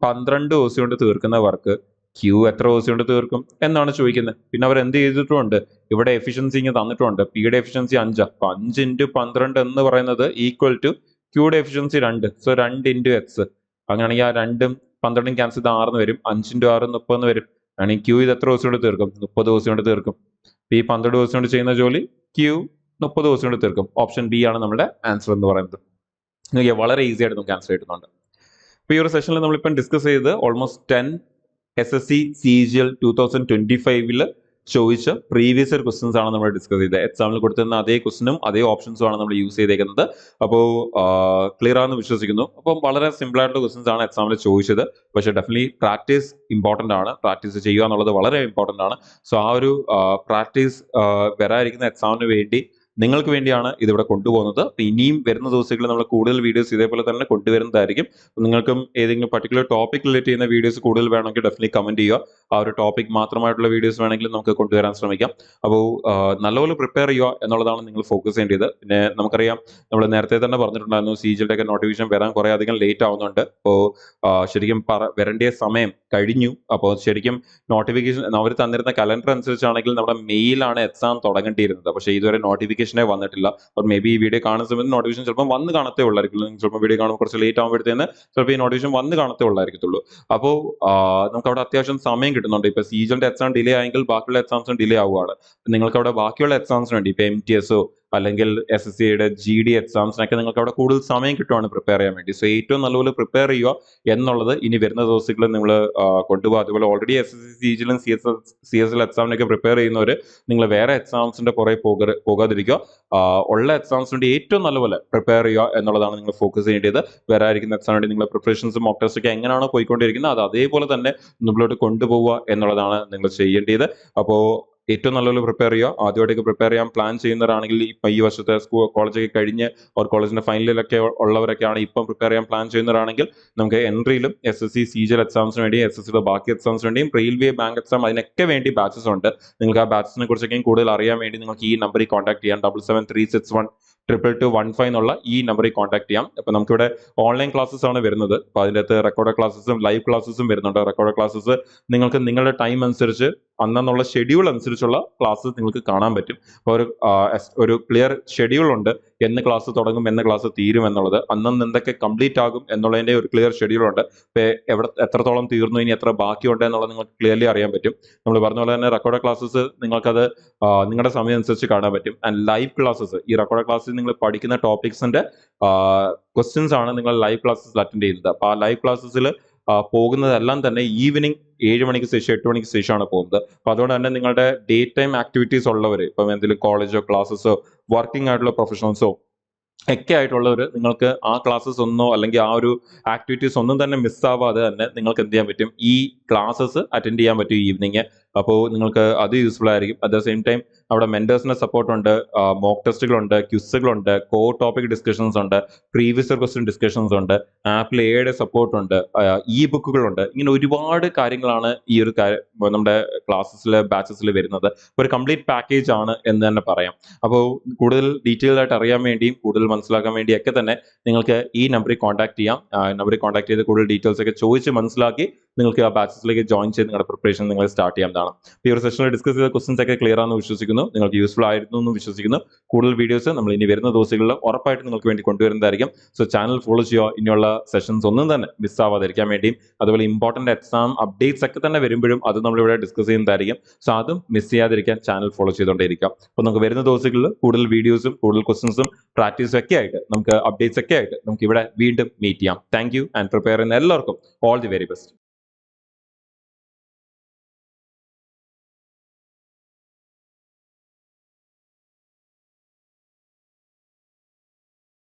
12 ദിവസം കൊണ്ട് തീർക്കുന്ന വർക്ക് Q എത്ര ദിവസം കൊണ്ട് തീർക്കും എന്നാണ് ചോദിക്കുന്നത്. പിന്നെ അവർ എന്ത് ചെയ്തിട്ടുമുണ്ട്, ഇവിടെ എഫിഷ്യൻസി ഇങ്ങനെ തന്നിട്ടുണ്ട്. പിയുടെ എഫിഷ്യൻസി 5. അപ്പൊ 5 × 12 എന്ന് പറയുന്നത് ഈക്വൽ ടു Qയുടെ എഫിഷ്യൻസി 2. So 2 × x. അങ്ങനെയാണെങ്കിൽ ആ 2ഉം 12ഉം ക്യാൻസൽ ചെയ്ത് 6 വരും. 5 × 6 30 വരും. ആണെങ്കിൽ Q ഇത് എത്ര ദിവസം കൊണ്ട് തീർക്കും? 30 ദിവസം കൊണ്ട് തീർക്കും. P 12 ദിവസം കൊണ്ട് ചെയ്യുന്ന ജോലി Q 30 ദിവസം കൊണ്ട് തീർക്കും. ഓപ്ഷൻ ബി ആണ് നമ്മുടെ ആൻസർ എന്ന് പറയുന്നത്. വളരെ ഈസി ആയിട്ട് നമുക്ക് ആൻസർ കിട്ടുന്നുണ്ട്. ഇപ്പോൾ ഈ ഒരു സെഷനിൽ നമ്മളിപ്പം ഡിസ്കസ് ചെയ്ത് ഓൾമോസ്റ്റ് 10 SSC CGL 2025 ചോദിച്ച പ്രീവിയസ് ഇയർ ക്വസ്റ്റൻസ് ആണ് നമ്മൾ ഡിസ്കസ് ചെയ്തത്. എക്സാമിൽ കൊടുത്തിരുന്ന അതേ ക്വസ്റ്റനും അതേ ഓപ്ഷൻസും ആണ് നമ്മൾ യൂസ് ചെയ്തേക്കുന്നത്. അപ്പോൾ ക്ലിയർ ആണെന്ന് വിശ്വസിക്കുന്നു. അപ്പം വളരെ സിമ്പിൾ ആയിട്ടുള്ള ക്വസ്റ്റൻസ് ആണ് എക്സാമിൽ ചോദിച്ചത്. പക്ഷേ ഡെഫിനറ്റ്ലി പ്രാക്ടീസ് ഇമ്പോർട്ടൻ്റ് ആണ്. പ്രാക്ടീസ് ചെയ്യുക എന്നുള്ളത് വളരെ ഇമ്പോർട്ടൻ്റ് ആണ്. സോ ആ ഒരു പ്രാക്ടീസ് വരാതിരിക്കുന്ന എക്സാമിന് വേണ്ടി നിങ്ങൾക്ക് വേണ്ടിയാണ് ഇതിവിടെ കൊണ്ടുപോകുന്നത്. അപ്പോൾ ഇനിയും വരുന്ന ദിവസങ്ങളിൽ നമ്മൾ കൂടുതൽ വീഡിയോസ് ഇതേപോലെ തന്നെ കൊണ്ടുവരുന്നതായിരിക്കും. നിങ്ങൾക്കും ഏതെങ്കിലും പർട്ടിക്കുലർ ടോപ്പിക് റിലേറ്റ് ചെയ്യുന്ന വീഡിയോസ് കൂടുതൽ വേണമെങ്കിൽ ഡെഫിനറ്റ്ലി കമന്റ് ചെയ്യുക. ആ ഒരു ടോപ്പിക് മാത്രമായിട്ടുള്ള വീഡിയോസ് വേണമെങ്കിൽ നമുക്ക് കൊണ്ടുവരാൻ ശ്രമിക്കാം. അപ്പോൾ നല്ലപോലെ പ്രിപ്പയർ ചെയ്യുക എന്നുള്ളതാണ് നിങ്ങൾ ഫോക്കസ് ചെയ്യേണ്ടത്. പിന്നെ നമുക്കറിയാം, നമ്മൾ നേരത്തെ തന്നെ പറഞ്ഞിട്ടുണ്ടായിരുന്നു, CGLയുടെ ഒക്കെ നോട്ടിഫിക്കേഷൻ വരാൻ കുറേ അധികം ലേറ്റ് ആവുന്നുണ്ട്. അപ്പോൾ ശരിക്കും വരേണ്ട സമയം കഴിഞ്ഞു. അപ്പോൾ ശരിക്കും നോട്ടിഫിക്കേഷൻ അവർ തന്നിരുന്ന കലണ്ടർ അനുസരിച്ചാണെങ്കിൽ നമ്മുടെ മെയിലാണ് എക്സാം തുടങ്ങേണ്ടിയിരുന്നത്. പക്ഷേ ഇതുവരെ നോട്ടിഫിക്കേഷനെ വന്നിട്ടില്ല. അപ്പോൾ മേ ബി ഈ വീഡിയോ കാണുന്ന സമയത്ത് നോട്ടിഫിക്കേഷൻ ചിലപ്പോൾ വന്ന് കാണത്തേ ഉള്ളായിരിക്കും. ചിലപ്പോൾ വീഡിയോ കാണുമ്പോൾ കുറച്ച് ലേറ്റ് ആകുമ്പോഴത്തേന് ചിലപ്പോൾ ഈ നോട്ടിഫിക്കേഷൻ വന്ന് കാണത്തേ ഉള്ളായിരിക്കത്തുള്ളൂ. അപ്പോൾ നമുക്ക് അവിടെ അത്യാവശ്യം സമയം കിട്ടുന്നുണ്ട്. ഇപ്പോൾ CGLയുടെ എക്സാം ഡിലേ ആയെങ്കിൽ ബാക്കിയുള്ള എക്സാംസും ഡിലേ ആവുകയാണ്. നിങ്ങൾക്ക് അവിടെ ബാക്കിയുള്ള എക്സാംസിന് വേണ്ടി ഇപ്പോൾ MTSO അല്ലെങ്കിൽ SSCയുടെ GD എക്സാംസിനൊക്കെ നിങ്ങൾക്ക് അവിടെ കൂടുതൽ സമയം കിട്ടുവാണ് പ്രിപ്പയർ ചെയ്യാൻ വേണ്ടി. സോ ഏറ്റവും നല്ലപോലെ പ്രിപ്പയർ ചെയ്യുക എന്നുള്ളത് ഇനി വരുന്ന ദിവസങ്ങളിൽ നിങ്ങൾ കൊണ്ടുപോകുക. അതുപോലെ ഓൾറെഡി SSC, CGL, CSL എക്സാമിനൊക്കെ പ്രിപ്പയർ ചെയ്യുന്നവർ നിങ്ങൾ വേറെ എക്സാംസിന്റെ പുറകെ പോകാതിരിക്കുക. ഉള്ള എക്സാംസിന് വേണ്ടി ഏറ്റവും നല്ലപോലെ പ്രിപ്പയർ ചെയ്യുക എന്നുള്ളതാണ് നിങ്ങൾ ഫോക്കസ് ചെയ്യേണ്ടത്. വരാതിരിക്കുന്ന എക്സാമിന് വേണ്ടി നിങ്ങളുടെ പ്രിപ്പറേഷൻസും മോക്ക് ടെസ്റ്റ് ഒക്കെ എങ്ങനെയാണോ പോയിക്കൊണ്ടിരിക്കുന്നത് അത് അതേപോലെ തന്നെ മുമ്പിലോട്ട് കൊണ്ടുപോവുക എന്നുള്ളതാണ് നിങ്ങൾ ചെയ്യേണ്ടത്. അപ്പോൾ ഏറ്റവും നല്ലപോലെ പ്രിപ്പയർ ചെയ്യുക. ആദ്യമായിട്ടൊക്കെ പ്രിപ്പയർ ചെയ്യാൻ പ്ലാൻ ചെയ്യുന്നവരാണെങ്കിൽ ഇപ്പം ഈ വർഷത്തെ കോളേജൊക്കെ കഴിഞ്ഞ് കോളേജിന്റെ ഫൈനലിലൊക്കെ ഉള്ളവരൊക്കെയാണ് ഇപ്പം പ്രിപ്പയർ ചെയ്യാൻ പ്ലാൻ ചെയ്യുന്നവരാണെങ്കിൽ നമുക്ക് എൻട്രിയിലും SSC, CGL എക്സാംസിന് വേണ്ടി, SSCയുടെ ബാക്കി എക്സാംസിന് വേണ്ടിയും, റെയിൽവേ, ബാങ്ക് എക്സാം അതിനൊക്കെ വേണ്ടി ബാച്ചസ് ഉണ്ട്. നിങ്ങൾക്ക് ആ ബാച്ചസിനെ കുറിച്ചൊക്കെയും കൂടുതൽ അറിയാൻ വേണ്ടി നിങ്ങൾക്ക് ഈ നമ്പറിൽ കോൺടാക്ട് ചെയ്യാം. 7736122215 എന്നുള്ള ഈ നമ്പറിൽ കോൺടാക്ട് ചെയ്യാം. അപ്പോൾ നമുക്കിവിടെ ഓൺലൈൻ ക്ലാസ്സസ് ആണ് വരുന്നത്. അപ്പോൾ അതിൻ്റെ അകത്ത് റെക്കോർഡ് ക്ലാസ്സസും ലൈവ് ക്ലാസ്സസും വരുന്നുണ്ട്. റെക്കോർഡ് ക്ലാസ്സസ് നിങ്ങൾക്ക് നിങ്ങളുടെ ടൈം അനുസരിച്ച് അന്നുള്ള ഷെഡ്യൂൾ അനുസരിച്ചുള്ള ക്ലാസ്സസ് നിങ്ങൾക്ക് കാണാൻ പറ്റും. അപ്പോൾ ഒരു ക്ലിയർ ഷെഡ്യൂൾ ഉണ്ട്, എന്ന് ക്ലാസ് തുടങ്ങും, എന്ന് ക്ലാസ് തീരും എന്നുള്ളത്, അന്നന്ന് എന്തൊക്കെ കംപ്ലീറ്റ് ആകും എന്നുള്ളതിന്റെ ഒരു ക്ലിയർ ഷെഡ്യൂൾ ഉണ്ട്. ഇപ്പോൾ എത്രത്തോളം തീർന്നു, ഇനി എത്ര ബാക്കിയുണ്ട് എന്നുള്ളത് നിങ്ങൾക്ക് ക്ലിയർലി അറിയാൻ പറ്റും. നമ്മൾ പറഞ്ഞ പോലെ തന്നെ റെക്കോർഡ് ക്ലാസ്സസ് നിങ്ങൾക്കത് നിങ്ങളുടെ സമയം അനുസരിച്ച് കാണാൻ പറ്റും. ആൻഡ് ലൈവ് ക്ലാസ്സസ്, ഈ റെക്കോർഡ് ക്ലാസ്സിൽ നിങ്ങൾ പഠിക്കുന്ന ടോപ്പിക്സിന്റെ ക്വസ്റ്റ്യൻസ് ആണ് നിങ്ങൾ ലൈവ് ക്ലാസ്സസിൽ അറ്റൻഡ് ചെയ്യുന്നത്. അപ്പോൾ ആ ലൈവ് ക്ലാസ്സസിൽ പോകുന്നതെല്ലാം തന്നെ ഈവനിങ് 7 മണിക്ക് ശേഷം 8 മണിക്ക് ശേഷമാണ് പോകുന്നത്. അപ്പോൾ അതുകൊണ്ട് തന്നെ നിങ്ങളുടെ ഡേ ടൈം ആക്ടിവിറ്റീസ് ഉള്ളവർ, ഇപ്പം എന്തെങ്കിലും കോളേജോ ക്ലാസ്സസോ വർക്കിംഗ് ആയിട്ടുള്ള പ്രൊഫഷണൽസോ ഒക്കെ ആയിട്ടുള്ളവർ, നിങ്ങൾക്ക് ആ ക്ലാസ്സസ് ഒന്നോ അല്ലെങ്കിൽ ആ ഒരു ആക്ടിവിറ്റീസ് ഒന്നും തന്നെ മിസ്സാവാതെ തന്നെ നിങ്ങൾക്ക് എന്ത് ചെയ്യാൻ പറ്റും, ഈ ക്ലാസ്സസ് അറ്റൻഡ് ചെയ്യാൻ പറ്റും ഈവനിങ്. അപ്പോൾ നിങ്ങൾക്ക് അത് യൂസ്ഫുൾ ആയിരിക്കും. അറ്റ് ദ സെയിം ടൈം അവിടെ മെന്റേഴ്സിന്റെ സപ്പോർട്ട് ഉണ്ട്, മോക്ക് ടെസ്റ്റുകളുണ്ട്, ക്വിസുകളുണ്ട്, കോർ ടോപ്പിക് ഡിസ്കഷൻസ് ഉണ്ട്, പ്രീവിയസ് ഇയർ ക്വസ്റ്റ്യൻ ഡിസ്കഷൻസ് ഉണ്ട്, ആപ്പിൾ എയുടെ സപ്പോർട്ട് ഉണ്ട്, ബുക്കുകളുണ്ട്. ഇങ്ങനെ ഒരുപാട് കാര്യങ്ങളാണ് ഈ ഒരു നമ്മുടെ ക്ലാസ്സസിലെ ബാച്ചസിൽ വരുന്നത്. ഒരു കംപ്ലീറ്റ് പാക്കേജ് ആണ് എന്ന് തന്നെ പറയാം. അപ്പോൾ കൂടുതൽ ഡീറ്റെയിൽ ആയിട്ട് അറിയാൻ വേണ്ടിയും കൂടുതൽ മനസ്സിലാക്കാൻ വേണ്ടിയൊക്കെ തന്നെ നിങ്ങൾക്ക് ഈ നമ്പറിൽ കോൺടാക്ട് ചെയ്യാം. നമ്പറിൽ കോൺടാക്ട് ചെയ്ത് കൂടുതൽ ഡീറ്റെയിൽസ് ഒക്കെ ചോദിച്ച് മനസ്സിലാക്കി നിങ്ങൾക്ക് ആ ബാച്ചസിലേക്ക് ജോയിൻ ചെയ്ത് നിങ്ങളുടെ പ്രിപ്പറേഷൻ നിങ്ങൾ സ്റ്റാർട്ട് ചെയ്യാവുന്നതാണ്. ഈ ഒരു സെഷനിൽ ഡിസ്കസ് ചെയ്ത ക്വസ്റ്റൻസ് ഒക്കെ ക്ലിയർ ആണെന്ന് വിശ്വസിക്കുന്നു. നിങ്ങൾക്ക് യൂസ്ഫുൾ ആയിരുന്നു എന്ന് വിശ്വസിക്കുന്നു. കൂടുതൽ വീഡിയോസ് നമ്മൾ ഇനി വരുന്ന ദിവസങ്ങളിൽ ഉറപ്പായിട്ട് നിങ്ങൾക്ക് വേണ്ടി കൊണ്ടുവരുന്നതായിരിക്കും. സോ ചാനൽ ഫോളോ ചെയ്യുക, ഇനിയുള്ള സെഷൻസ് ഒന്നും തന്നെ മിസ്സാവാതിരിക്കാൻ വേണ്ടിയും. അതുപോലെ ഇമ്പോർട്ടന്റ് എക്സാം അപ്ഡേറ്റ്സ് ഒക്കെ തന്നെ വരുമ്പോഴും അത് നമ്മളിവിടെ ഡിസ്കസ് ചെയ്യുന്നതായിരിക്കും. സോ അതും മിസ് ചെയ്യാതിരിക്കാൻ ചാനൽ ഫോളോ ചെയ്തുകൊണ്ടേയിരിക്കാം. അപ്പോൾ നമുക്ക് വരുന്ന ദിവസങ്ങളിൽ കൂടുതൽ വീഡിയോസും കൂടുതൽ ക്വസ്റ്റൻസും പ്രാക്ടീസും ഒക്കെ ആയിട്ട്, നമുക്ക് അപ്ഡേറ്റ്സ് ഒക്കെ ആയിട്ട് നമുക്ക് ഇവിടെ വീണ്ടും മീറ്റ് ചെയ്യാം. Thank you. ആൻഡ് പ്രിപ്പയർ ചെയ്യുന്ന എല്ലാവർക്കും ഓൾ ദി വെരി ബെസ്റ്റ്.